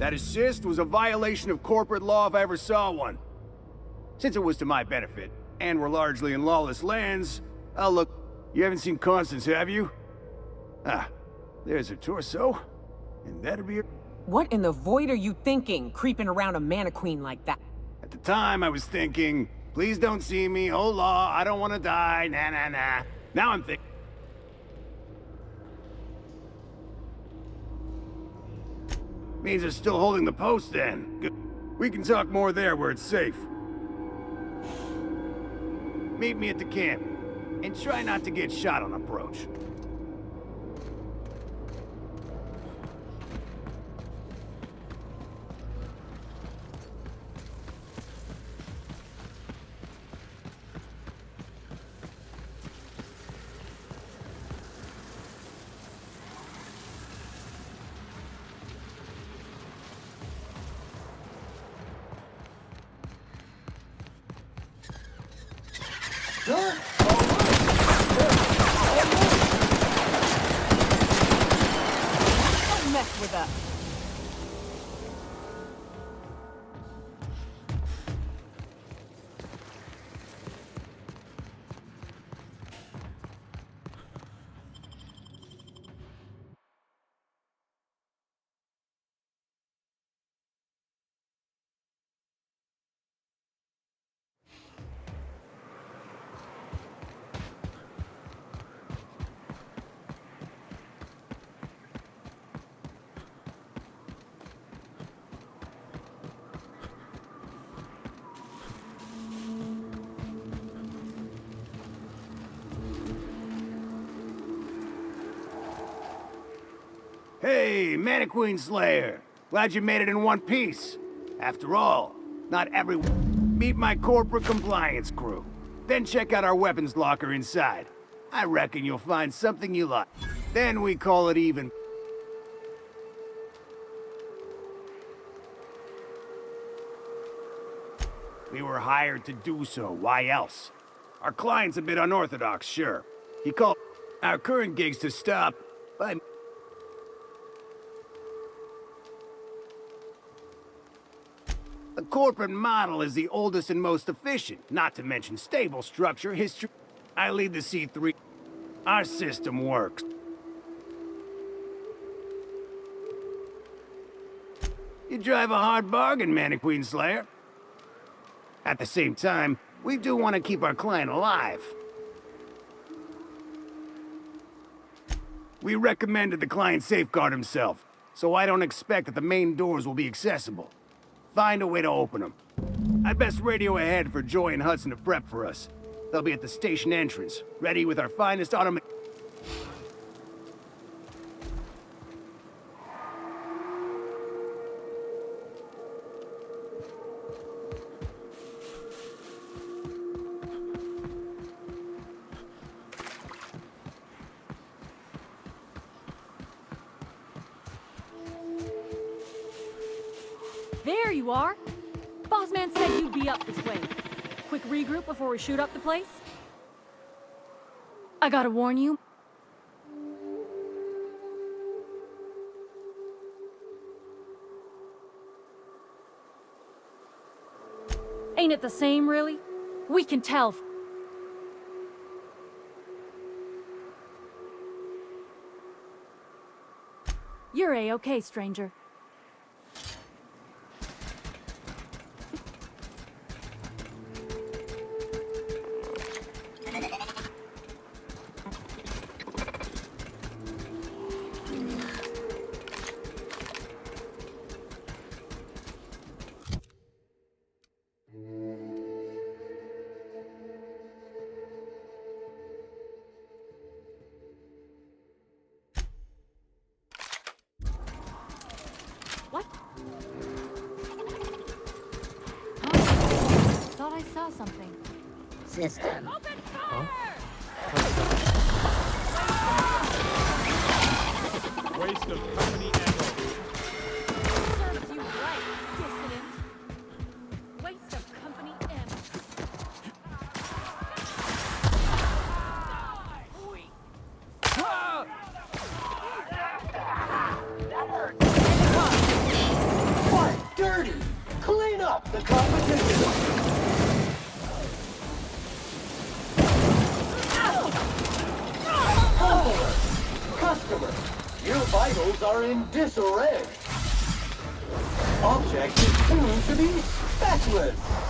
That assist was a violation of corporate law if I ever saw one. Since it was to my benefit, and we're largely in lawless lands, I'll look... You haven't seen Constance, have you? Ah, there's her torso. And that'll be her... What in the void are you thinking, creeping around a mannequin like that? At the time, I was thinking, please don't see me, oh law, I don't want to die, nah. Now I'm thinking... Means they're still holding the post then. Good. We can talk more there where it's safe. Meet me at the camp. And try not to get shot on approach. Don't mess with us. Hey, Mannequin Slayer. Glad you made it in one piece. After all, not everyone... Meet my corporate compliance crew. Then check out our weapons locker inside. I reckon you'll find something you like. Then we call it even. We were hired to do so, why else? Our client's a bit unorthodox, sure. He called our current gigs to stop by... The corporate model is the oldest and most efficient, not to mention stable structure history. I lead the C3. Our system works. You drive a hard bargain, Mannequin Slayer. At the same time, we do want to keep our client alive. We recommended the client safeguard himself, so I don't expect that the main doors will be accessible. Find a way to open them. I'd best radio ahead for Joy and Hudson to prep for us. They'll be at the station entrance, ready with our finest automatic... There you are! Bossman said you'd be up this way. Quick regroup before we shoot up the place? I gotta warn you. Ain't it the same, really? We can tell. You're A-okay, stranger. What? Oh, thought I saw something. System. Open fire! Waste of company ammo. Serves you right, dissident. Waste of company ammo. Birdie, clean up the competition. Customer, your vitals are in disarray. Object is tuned to be specialist.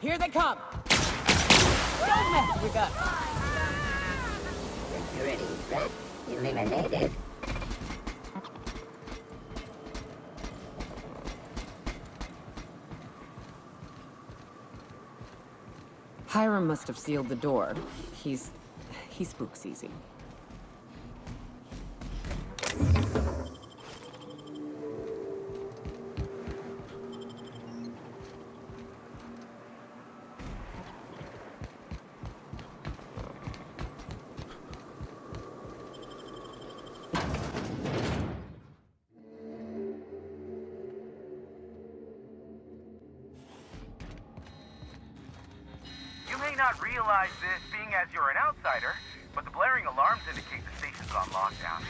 Here they come! Don't mess with us! Security threat eliminated. Hiram must have sealed the door. He spooks easy. You may not realize this, being as you're an outsider, but the blaring alarms indicate the station's on lockdown.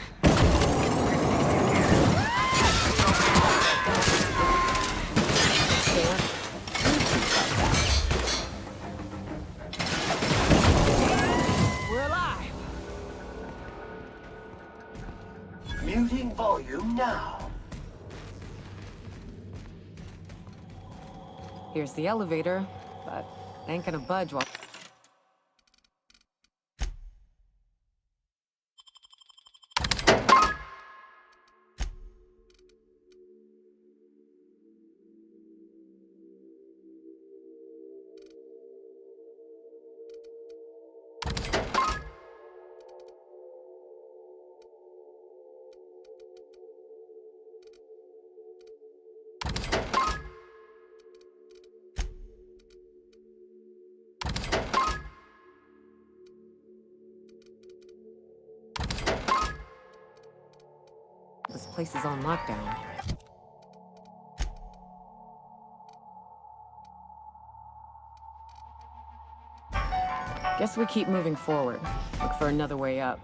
We're alive! Muting volume now. Here's the elevator, but ain't gonna budge while... This place is on lockdown. Guess we keep moving forward. Look for another way up.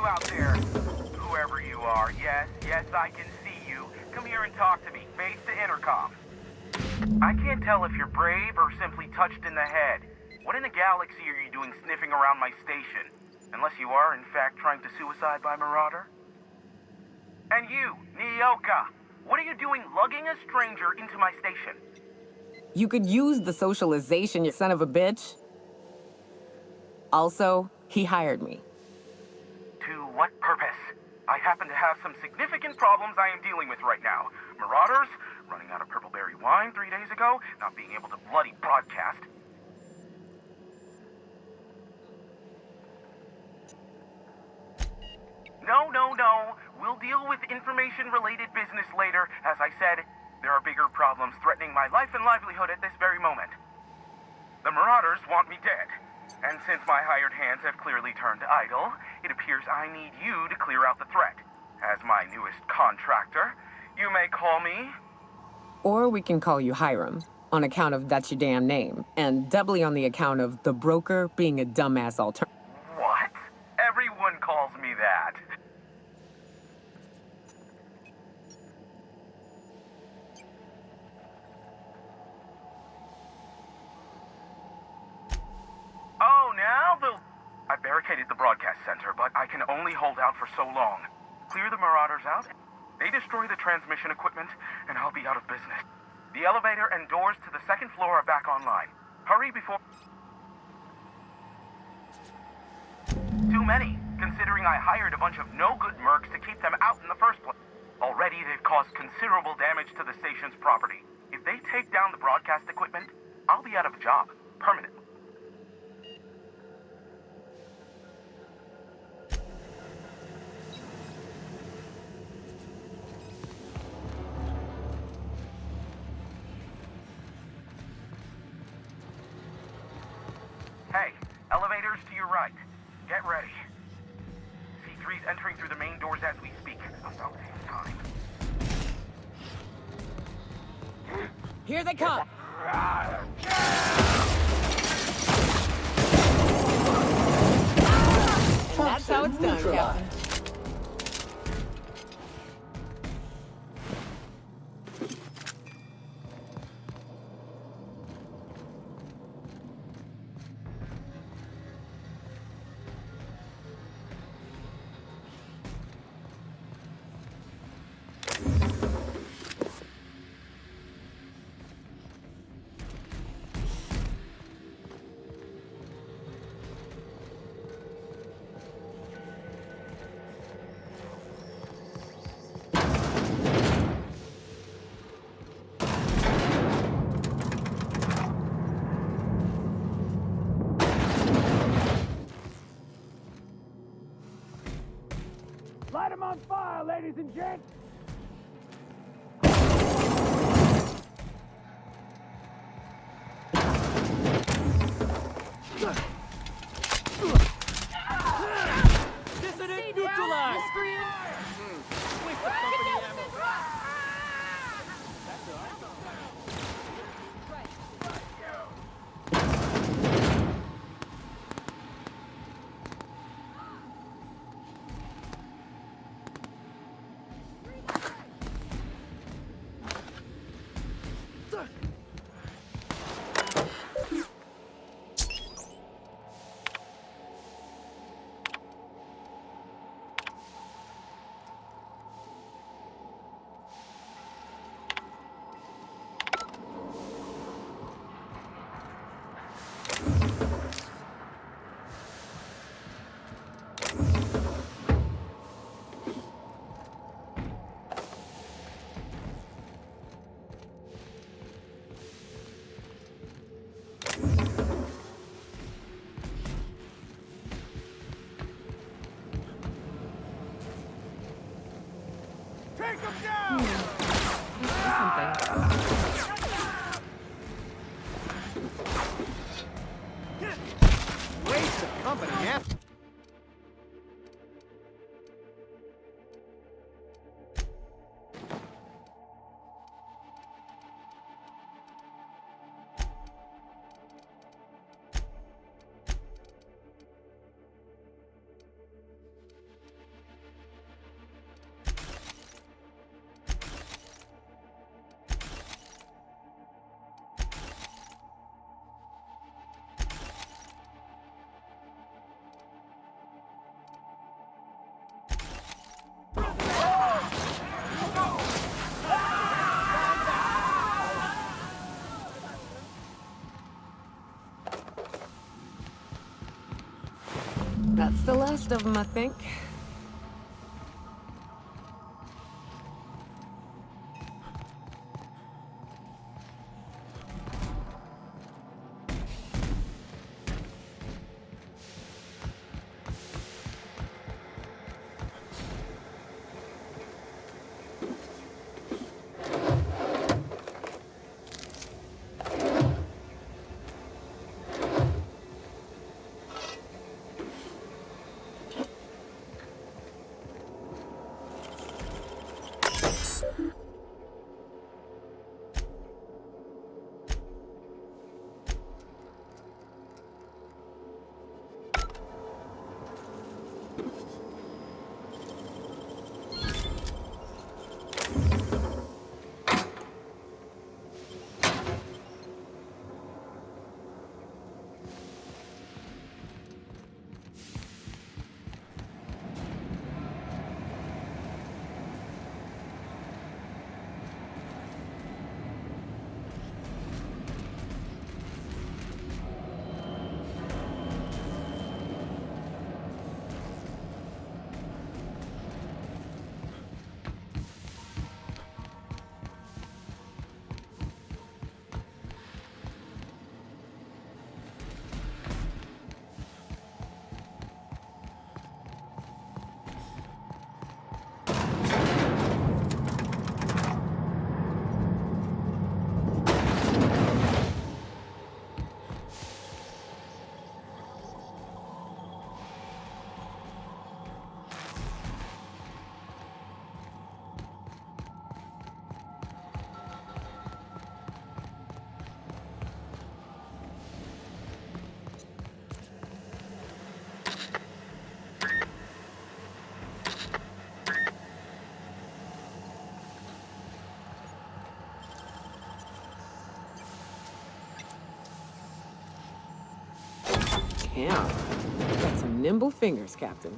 Out there, whoever you are, yes, I can see you. Come here and talk to me, face the intercom. I can't tell if you're brave or simply touched in the head. What in the galaxy are you doing sniffing around my station? Unless you are, in fact, trying to suicide by Marauder? And you, Nyoka, what are you doing lugging a stranger into my station? You could use the socialization, you son of a bitch. Also, he hired me. To what purpose? I happen to have some significant problems I am dealing with right now. Marauders, running out of purple berry wine 3 days ago, not being able to bloody broadcast. No. We'll deal with information-related business later. As I said, there are bigger problems threatening my life and livelihood at this very moment. The Marauders want me dead. And since my hired hands have clearly turned idle, it appears I need you to clear out the threat. As my newest contractor, you may call me... Or we can call you Hiram, on account of that's your damn name, and doubly on the account of the broker being a dumbass alternative. What? Everyone calls me that. located the broadcast center, but I can only hold out for so long. Clear the Marauders out, they destroy the transmission equipment, and I'll be out of business. The elevator and doors to the second floor are back online. Hurry before... Too many, considering I hired a bunch of no-good mercs to keep them out in the first place. Already, they've caused considerable damage to the station's property. If they take down the broadcast equipment, I'll be out of a job, permanently. Hey, elevators to your right. Get ready. C3's entering through the main doors as we speak. About damn time. Here they come! And that's how it's done, Captain. Light 'em on fire, ladies and gents! Dissident neutralized! Waste of company ammo. Take them down! Waste of company, man. That's the last of them, I think. Yeah, you got some nimble fingers, Captain.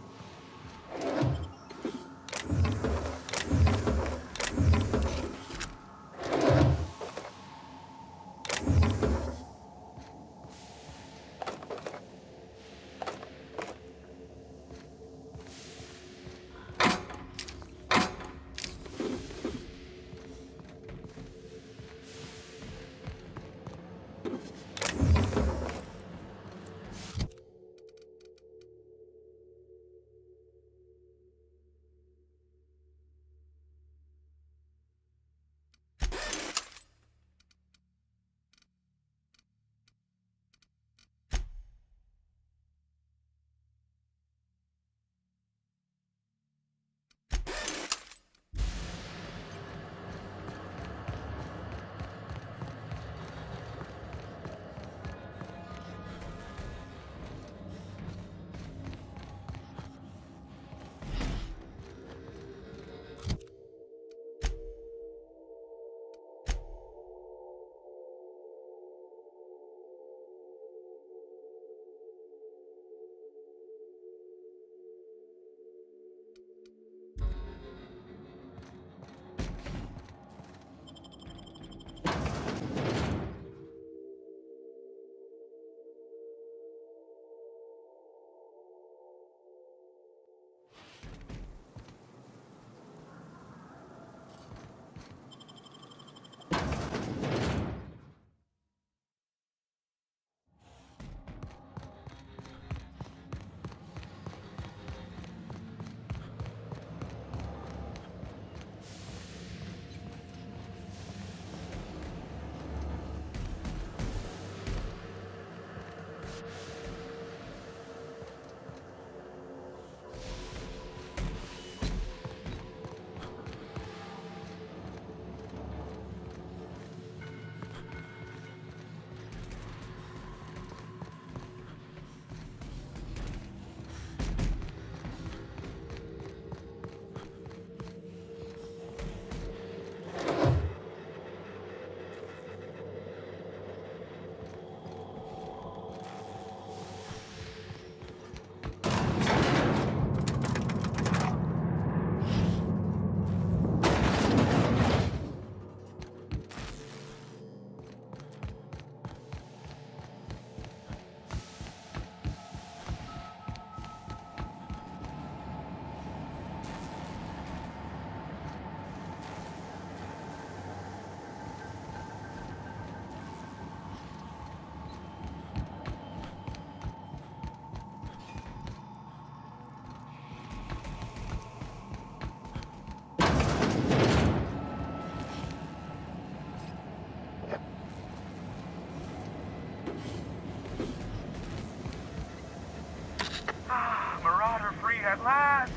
Marauder free at last.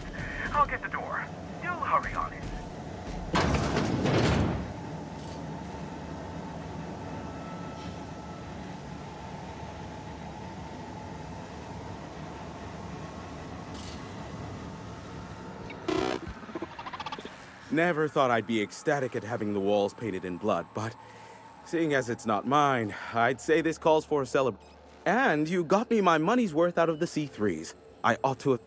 I'll get the door. Do hurry on it. Never thought I'd be ecstatic at having the walls painted in blood, but seeing as it's not mine, I'd say this calls for a celebration. And you got me my money's worth out of the C3s. I ought to have...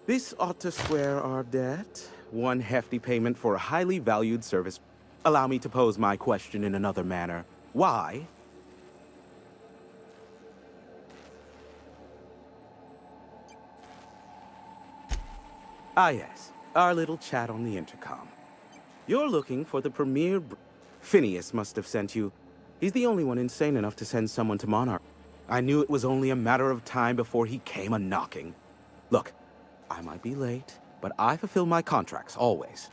This ought to square our debt. One hefty payment for a highly valued service. Allow me to pose my question in another manner. Why? Ah, yes. Our little chat on the intercom. You're looking for the premier... Phineas must have sent you. He's the only one insane enough to send someone to Monarch. I knew it was only a matter of time before he came a-knocking. Look, I might be late, but I fulfill my contracts, always.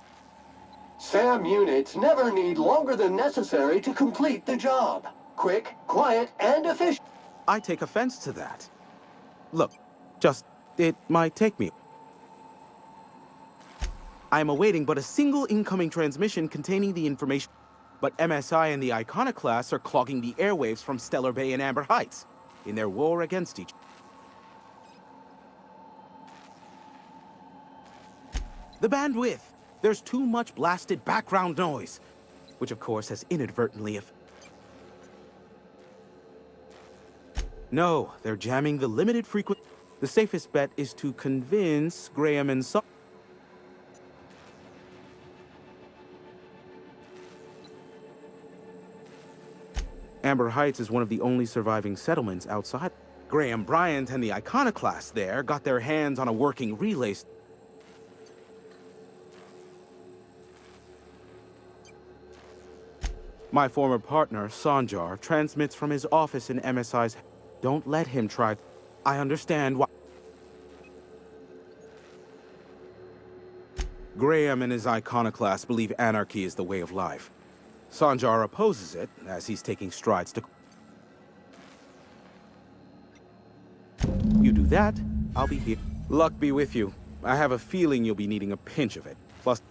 SAM units never need longer than necessary to complete the job. Quick, quiet, and efficient. I take offense to that. Look, it might take me. I am awaiting but a single incoming transmission containing the information. But MSI and the Iconoclasts are clogging the airwaves from Stellar Bay and Amber Heights in their war against each other. The bandwidth. There's too much blasted background noise, which of course has inadvertently No, they're jamming the limited frequency. The safest bet is to convince Graham and Son. Amber Heights is one of the only surviving settlements outside. Graham Bryant and the Iconoclast there got their hands on a working relay. My former partner, Sanjar, transmits from his office in MSI's. Don't let him try. I understand why. Graham and his Iconoclast believe anarchy is the way of life. Sanjar opposes it, as he's taking strides to... You do that, I'll be here. Luck be with you. I have a feeling you'll be needing a pinch of it. Plus...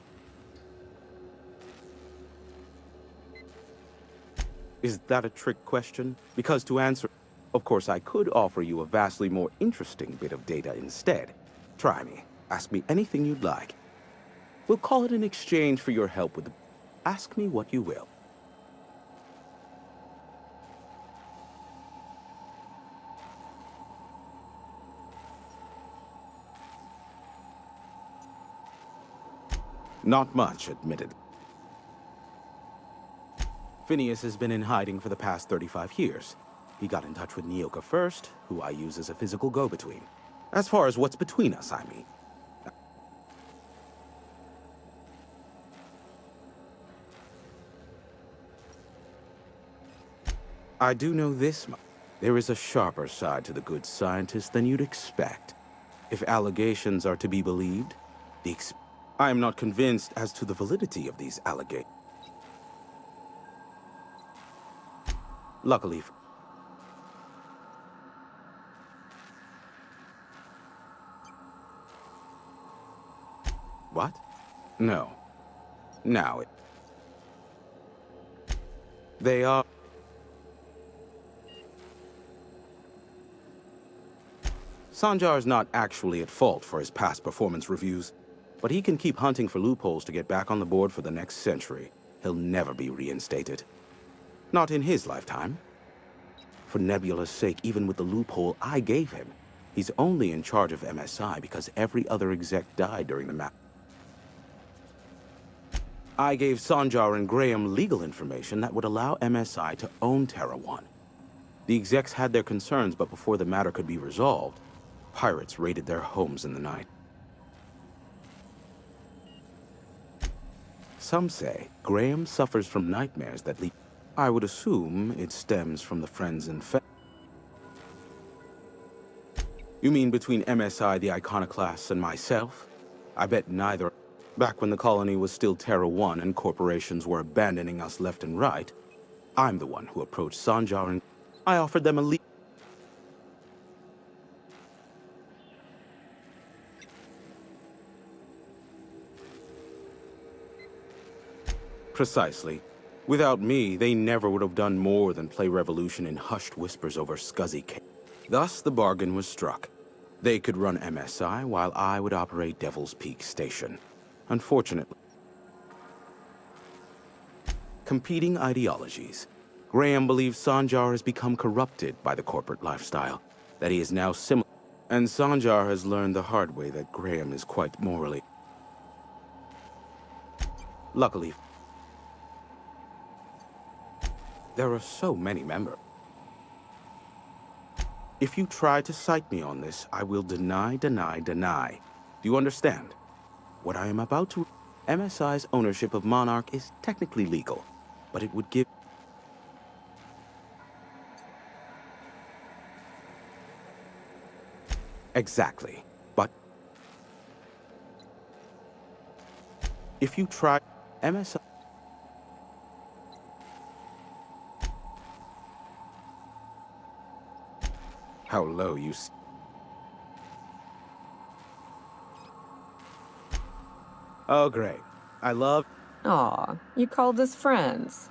Is that a trick question? Because to answer... Of course, I could offer you a vastly more interesting bit of data instead. Try me. Ask me anything you'd like. We'll call it an exchange for your help with the... Ask me what you will. Not much, admittedly. Phineas has been in hiding for the past 35 years. He got in touch with Nyoka first, who I use as a physical go-between. As far as what's between us, I mean. I do know this much. There is a sharper side to the good scientist than you'd expect. If allegations are to be believed, I am not convinced as to the validity of these allegations. Luckily, what? No. Now, they are... Sanjar is not actually at fault for his past performance reviews, but he can keep hunting for loopholes to get back on the board for the next century. He'll never be reinstated. Not in his lifetime. For Nebula's sake, even with the loophole I gave him, he's only in charge of MSI because every other exec died during the map. I gave Sanjar and Graham legal information that would allow MSI to own Terra One. The execs had their concerns, but before the matter could be resolved, pirates raided their homes in the night. Some say Graham suffers from nightmares that lead... I would assume it stems from the friends and You mean between MSI, the Iconoclasts, and myself? I bet neither. Back when the colony was still Terra One and corporations were abandoning us left and right, I'm the one who approached Sanjar and I offered them a Precisely. Without me, they never would have done more than play Revolution in hushed whispers over scuzzy cave. Thus, the bargain was struck. They could run MSI while I would operate Devil's Peak Station. Unfortunately, competing ideologies. Graham believes Sanjar has become corrupted by the corporate lifestyle, that he is now similar. And Sanjar has learned the hard way that Graham is quite morally. Luckily, there are so many members. If you try to cite me on this, I will deny. Do you understand? What I am about to... MSI's ownership of Monarch is technically legal, but it would give... Exactly. But... if you try... MSI... How low you... Oh, great. I love... Aw, you called us friends.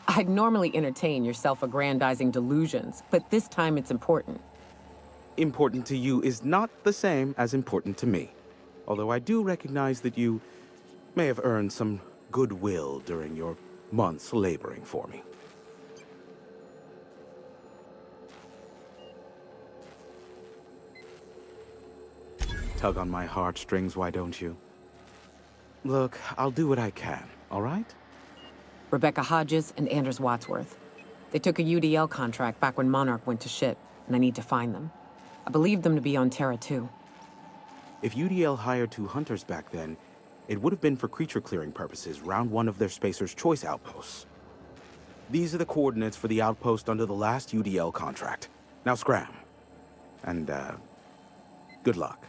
I'd normally entertain your self-aggrandizing delusions, but this time it's important. Important to you is not the same as important to me. Although I do recognize that you may have earned some goodwill during your months laboring for me. Tug on my heartstrings, why don't you? Look, I'll do what I can, all right? Rebecca Hodges and Anders Wadsworth. They took a UDL contract back when Monarch went to shit, and I need to find them. I believe them to be on Terra too. If UDL hired 2 hunters back then, it would have been for creature clearing purposes round one of their Spacer's Choice outposts. These are the coordinates for the outpost under the last UDL contract. Now scram. And, good luck.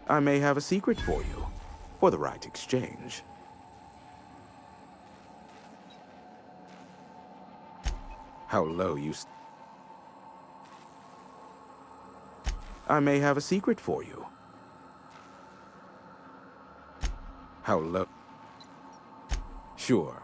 I may have a secret for you, for the right exchange. How low you... I may have a secret for you. How low... Sure.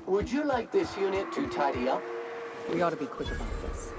Would you like this unit to tidy up? We ought to be quick about this.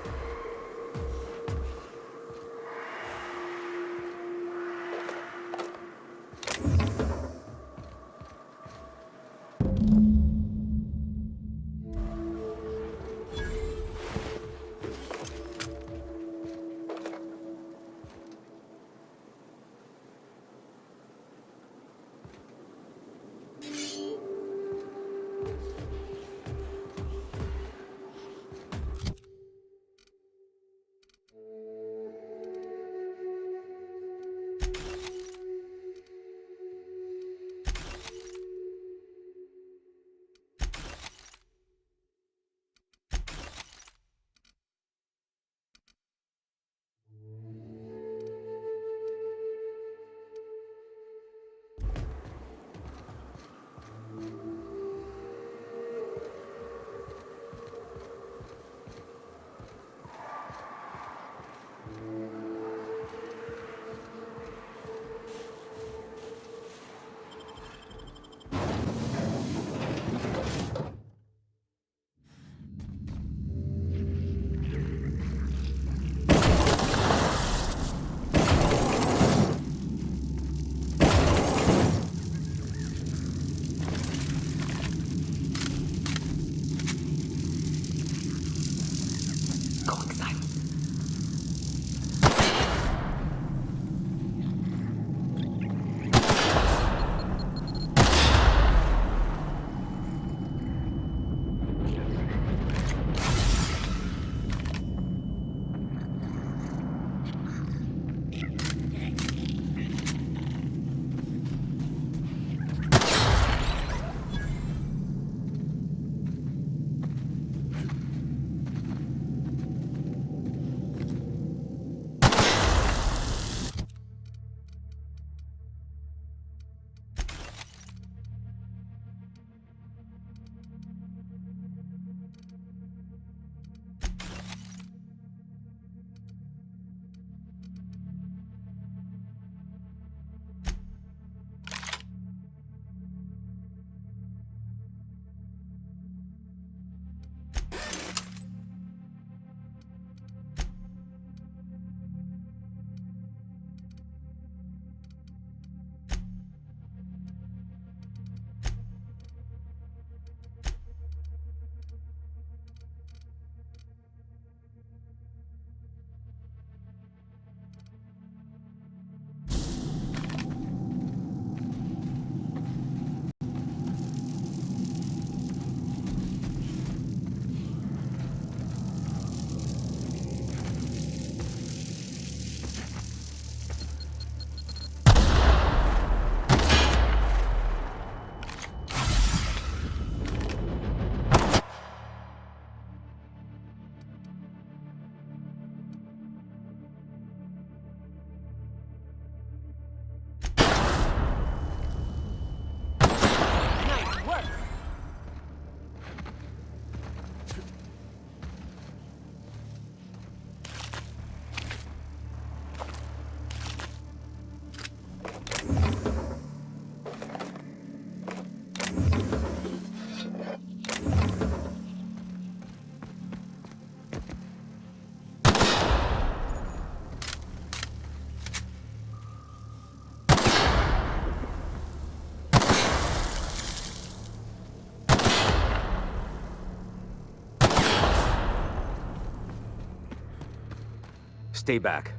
Stay back.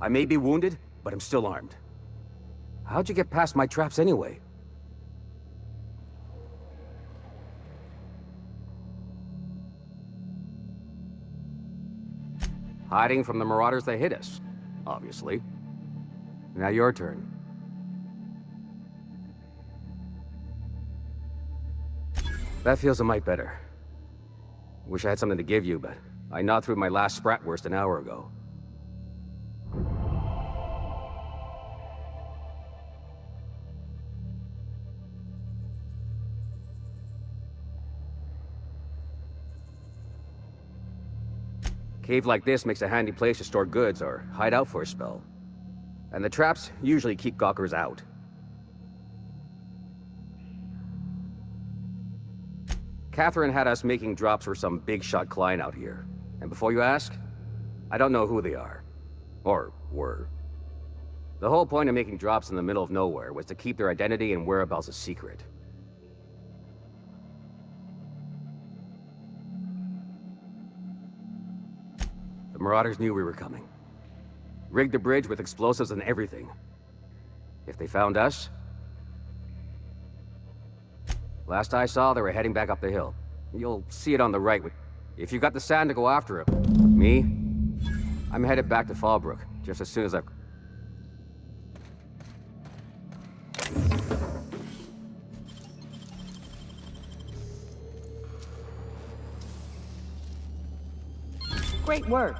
I may be wounded, but I'm still armed. How'd you get past my traps anyway? Hiding from the marauders that hit us, obviously. Now your turn. That feels a mite better. Wish I had something to give you, but I gnawed through my last Spratwurst an hour ago. Cave like this makes a handy place to store goods or hide out for a spell. And the traps usually keep gawkers out. Catherine had us making drops for some big-shot client out here. And before you ask, I don't know who they are. Or were. The whole point of making drops in the middle of nowhere was to keep their identity and whereabouts a secret. The Marauders knew we were coming. Rigged the bridge with explosives and everything. If they found us... Last I saw, they were heading back up the hill. You'll see it on the right. If you got the sand to go after him. Me? I'm headed back to Fallbrook, just as soon as I've... Great work.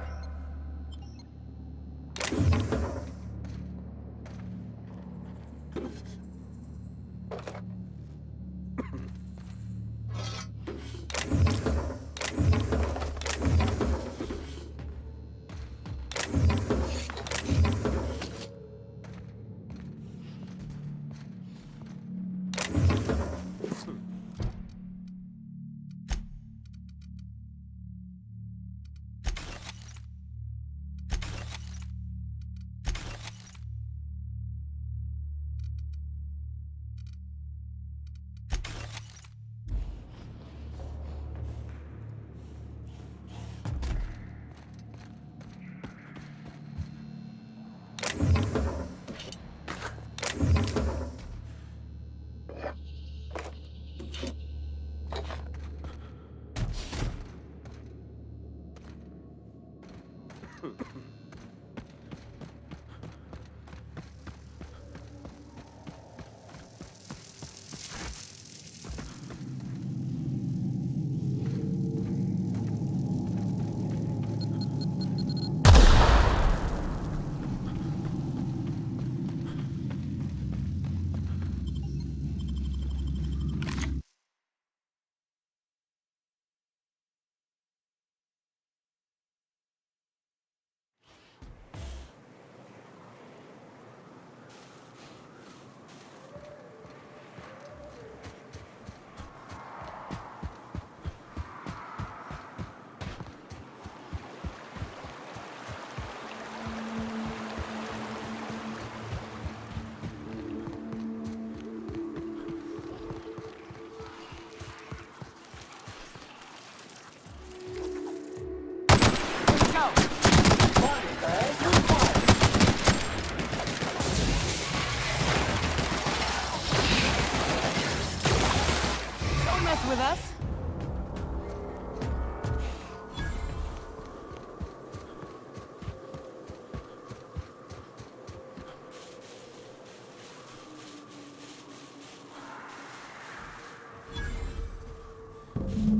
With us?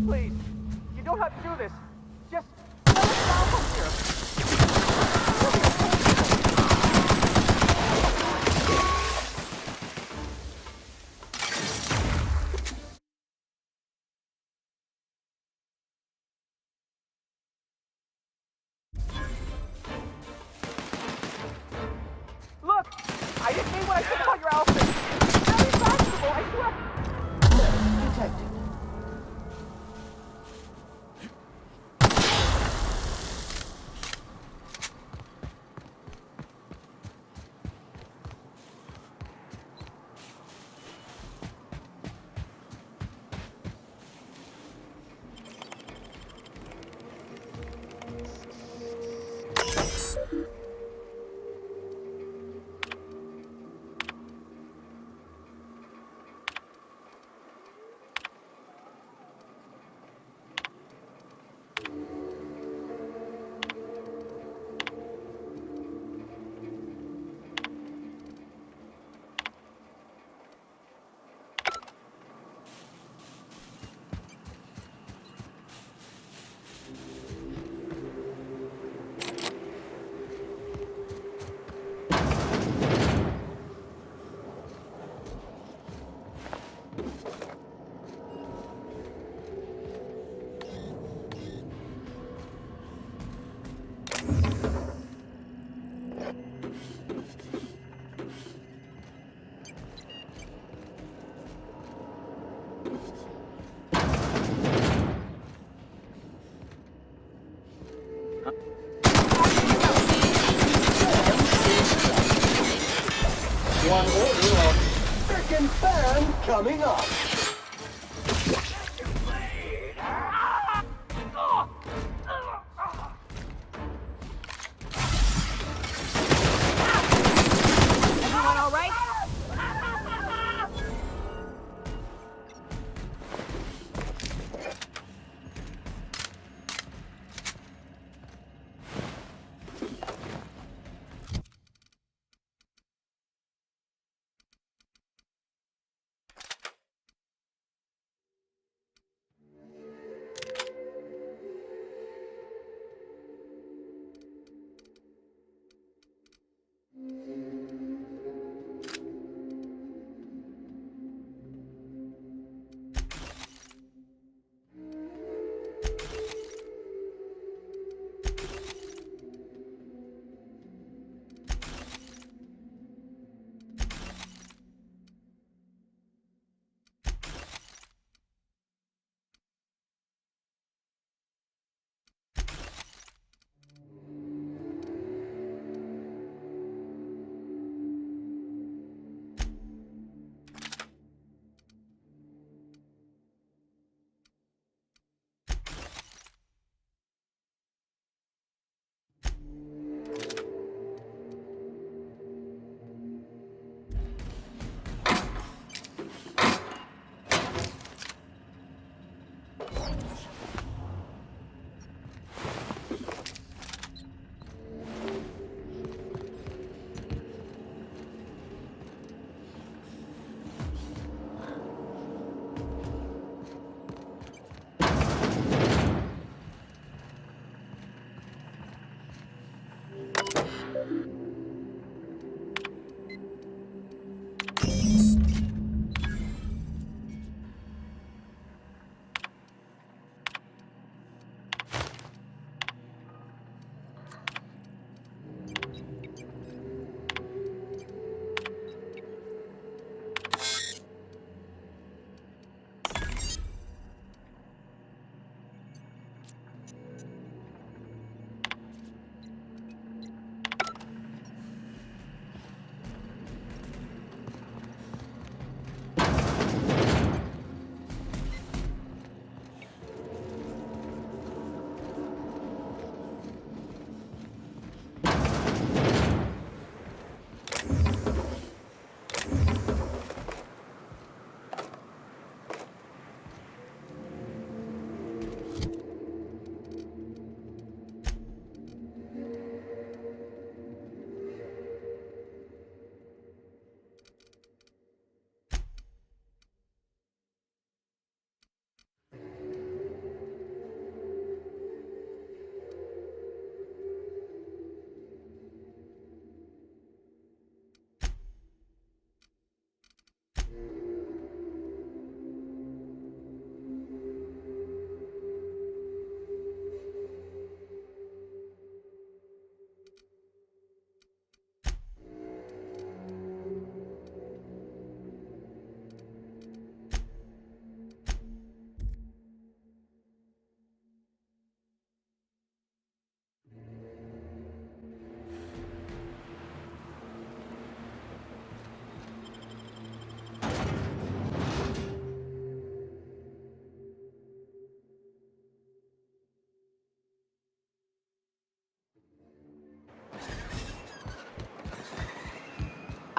Please, you don't have to do this. Just let us down from here. Look, I didn't mean what I said about your outfit. It's very fashionable, I swear. Detected. one order of frickin' fan coming up. Everyone all right?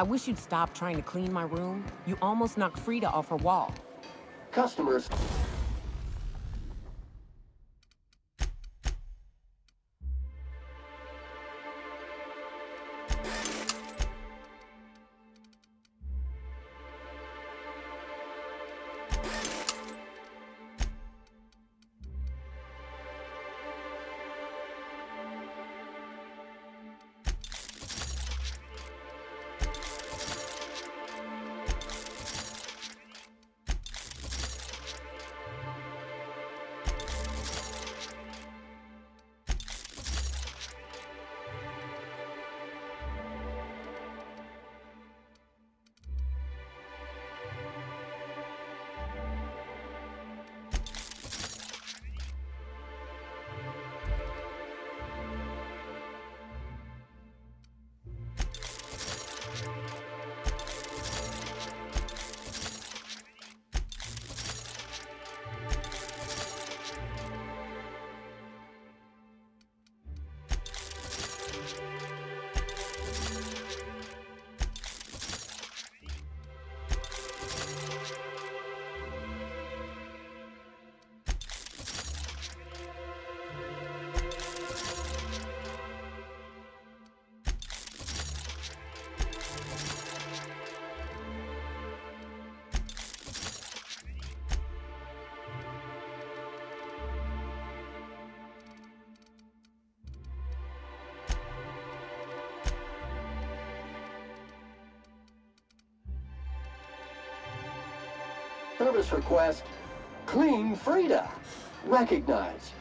I wish you'd stop trying to clean my room. You almost knocked Frida off her wall. Customers. Service request. Clean Frida. Recognized.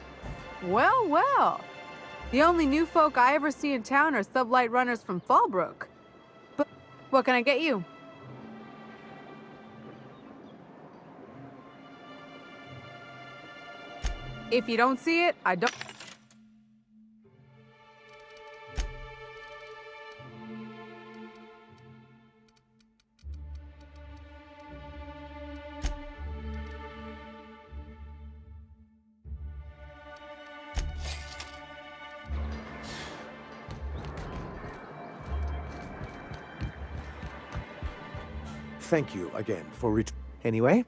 Well, well. The only new folk I ever see in town are sublight runners from Fallbrook. But what can I get you? If you don't see it, I don't... Thank you again for Anyway?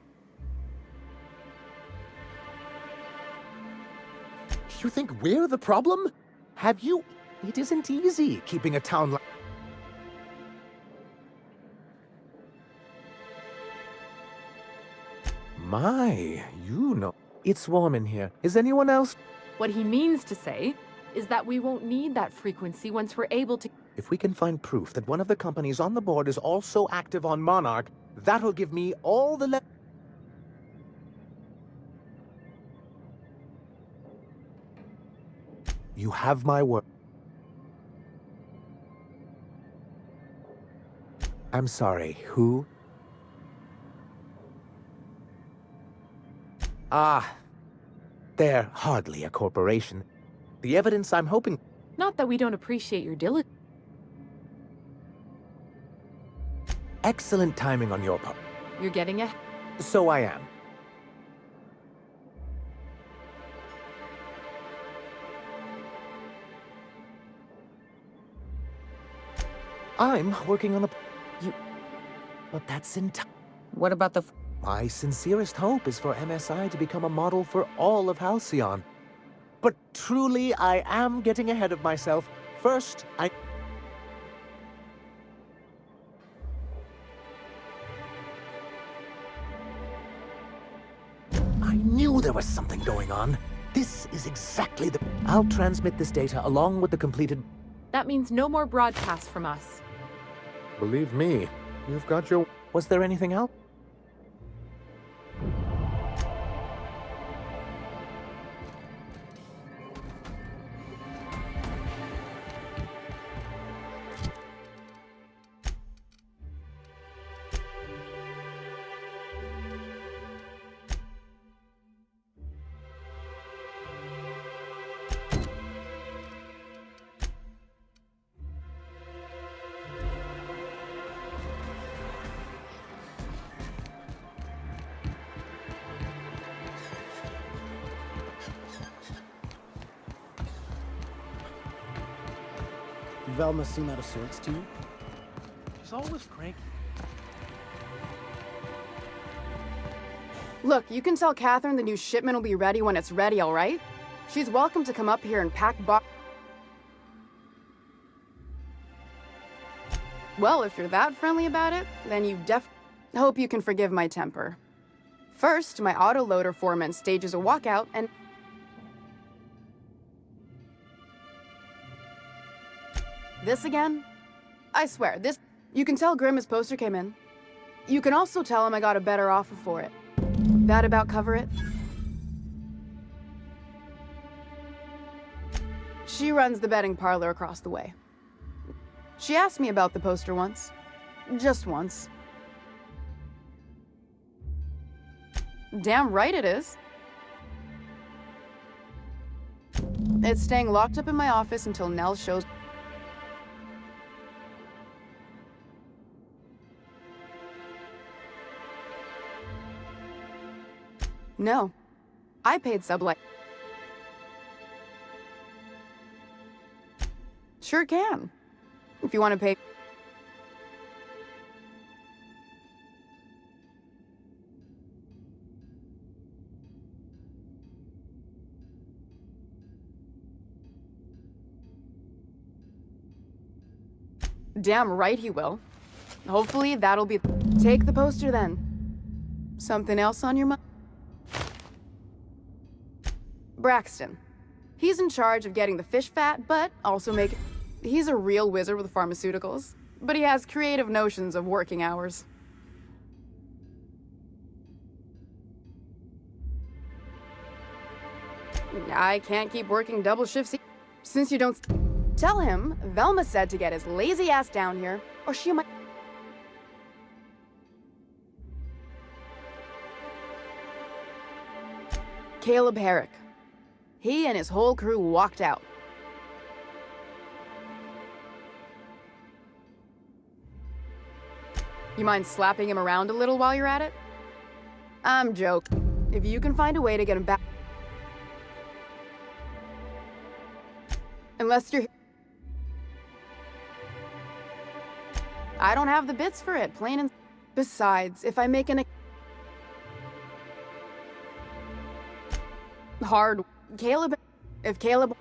You think we're the problem? Have you... It isn't easy keeping a town like... My, you know... It's warm in here. Is anyone else... What he means to say is that we won't need that frequency once we're able to... If we can find proof that one of the companies on the board is also active on Monarch, that'll give me all the You have my word. I'm sorry, who? Ah, they're hardly a corporation. The evidence I'm hoping... Not that we don't appreciate your diligence. Excellent timing on your part. You're getting a... So I am. I'm working on a... But that's in time. What about the... My sincerest hope is for MSI to become a model for all of Halcyon. But truly, I am getting ahead of myself. First, I knew there was something going on. This is exactly the... I'll transmit this data along with the completed... That means no more broadcasts from us. Believe me, you've got your... Was there anything else? Velma seem out of sorts to you? She's always cranky. Look, you can tell Catherine the new shipment will be ready when it's ready, all right? She's welcome to come up here and pack Well, if you're that friendly about it, then you hope you can forgive my temper. First, my autoloader foreman stages a walkout and... This again? I swear, this... You can tell Grim his poster came in. You can also tell him I got a better offer for it. That about cover it? She runs the betting parlor across the way. She asked me about the poster once. Just once. Damn right it is. It's staying locked up in my office until Nell shows... No. I paid sublight. Sure can. If you want to pay... Damn right he will. Hopefully that'll be... Take the poster then. Something else on your mind? Braxton. He's in charge of getting the fish fat, but also make... He's a real wizard with pharmaceuticals, but he has creative notions of working hours. I can't keep working double shifts since you don't... Tell him Velma said to get his lazy ass down here, or she might... Caleb Herrick. He and his whole crew walked out. You mind slapping him around a little while you're at it? I'm joking. If you can find a way to get him back... Unless you're... I don't have the bits for it, plain and... Besides, if I make an... Hard... Caleb... If Caleb...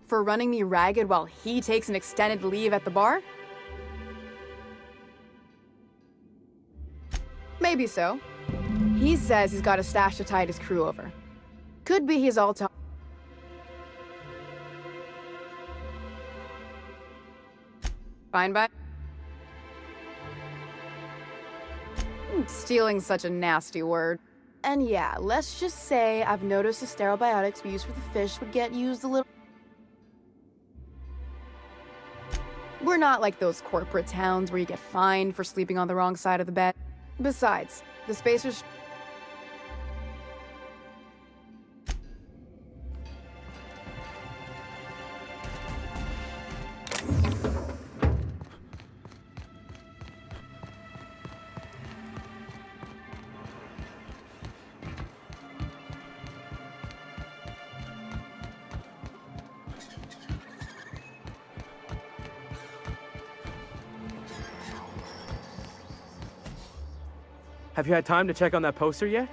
For running me ragged while he takes an extended leave at the bar? Maybe so. He says he's got a stash to tide his crew over. Could be he's all talk. Fine by. Stealing's such a nasty word. And yeah, let's just say I've noticed the sterile biotics we use for the fish would get used a little... We're not like those corporate towns where you get fined for sleeping on the wrong side of the bed. Besides, the spacers... Have you had time to check on that poster yet?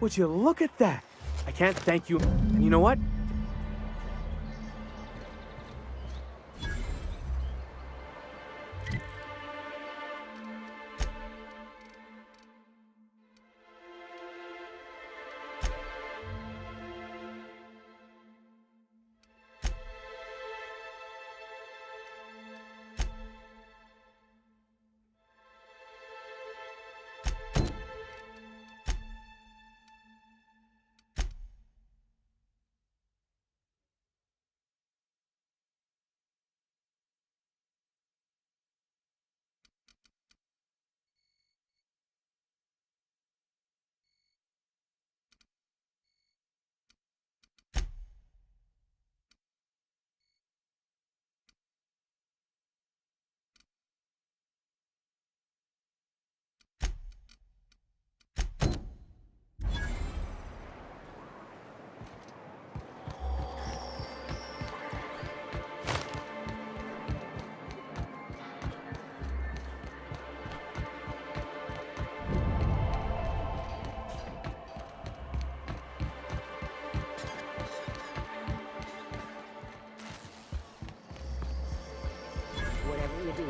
Would you look at that? I can't thank you. And you know what? Whatever you do.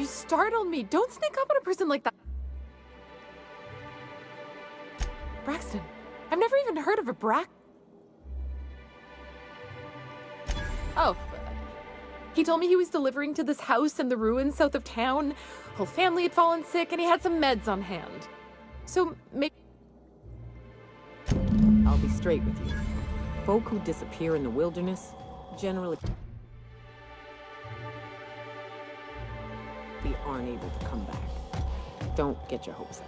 You startled me. Don't sneak up on a person like that. Braxton, I've never even heard of a Oh. He told me he was delivering to this house in the ruins south of town. Whole family had fallen sick and he had some meds on hand. So maybe... I'll be straight with you. Folk who disappear in the wilderness generally aren't able to come back. Don't get your hopes up.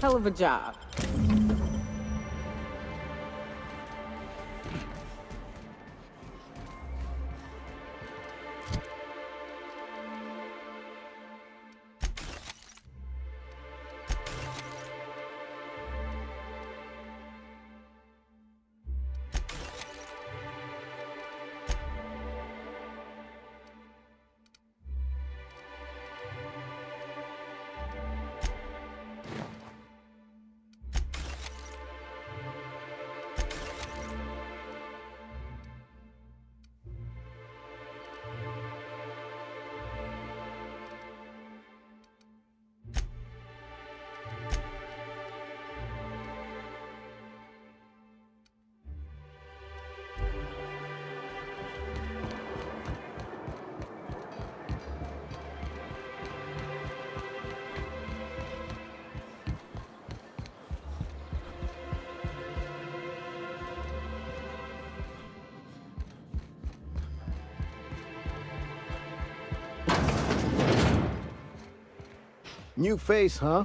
Hell of a job. New face, huh?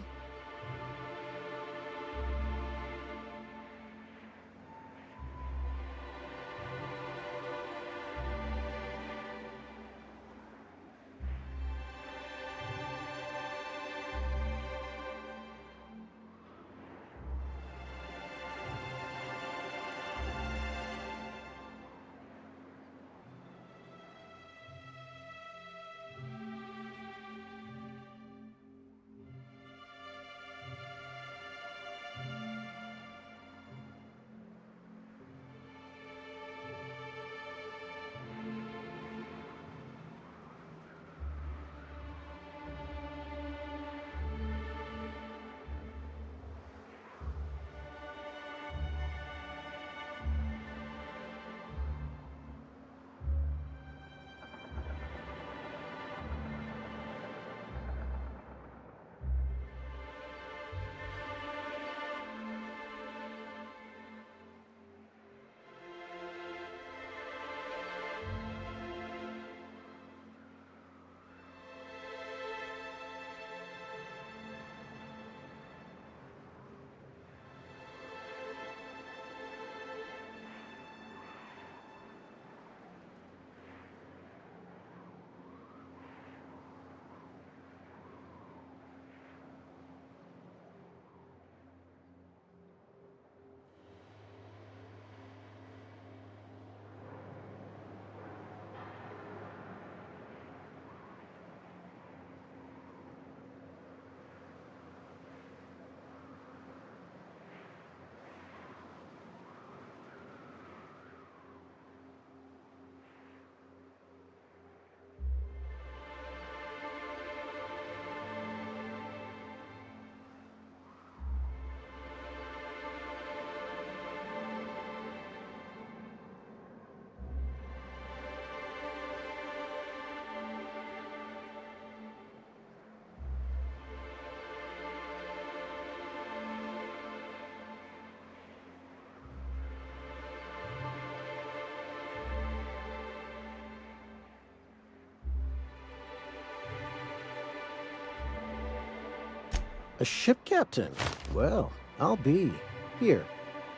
A ship captain? Well, I'll be. Here,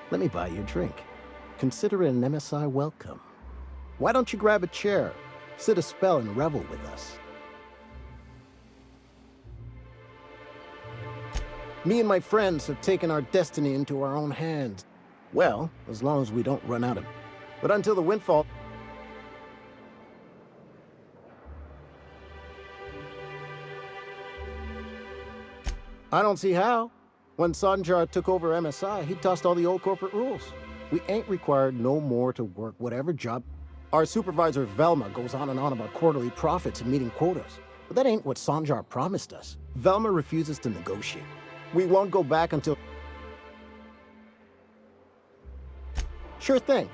let me buy you a drink. Consider it an MSI welcome. Why don't you grab a chair, sit a spell, and revel with us? Me and my friends have taken our destiny into our own hands. Well, as long as we don't run out of... But until the windfall... I don't see how. When Sanjar took over MSI, he tossed all the old corporate rules. We ain't required no more to work whatever job. Our supervisor Velma goes on and on about quarterly profits and meeting quotas. But that ain't what Sanjar promised us. Velma refuses to negotiate. We won't go back until... Sure thing.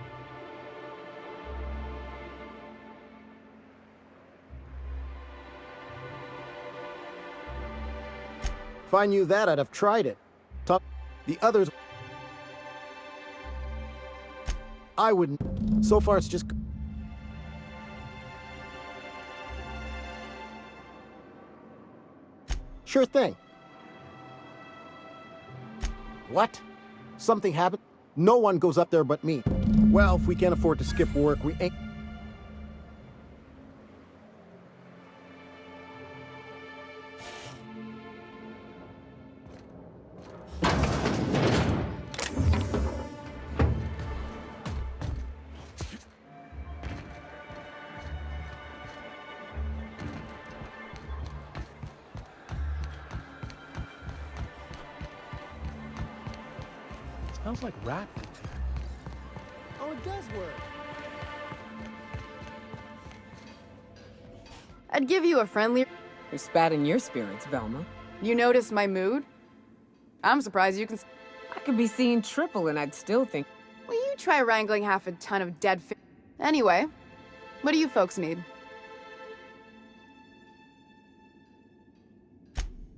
If I knew that, I'd have tried it. The others... I wouldn't. So far, it's just... Sure thing. What? Something happened? No one goes up there but me. Well, if we can't afford to skip work, we ain't... Smells like rat. Oh, it does work. I'd give you a friendly... You're spatting your spirits, Velma. You notice my mood? I'm surprised you can... I could be seeing triple and I'd still think... Will you try wrangling half a ton of dead fish? Anyway, what do you folks need?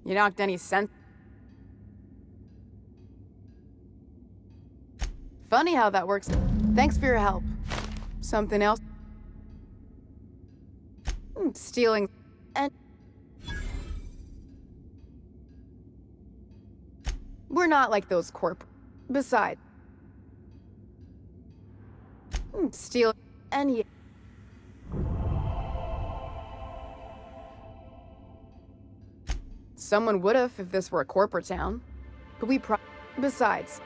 You knocked any sense? Funny how that works. Thanks for your help. Something else? Stealing... and... We're not like those corp... Besides... Steal... and... Someone would've if this were a corporate town. But we Besides,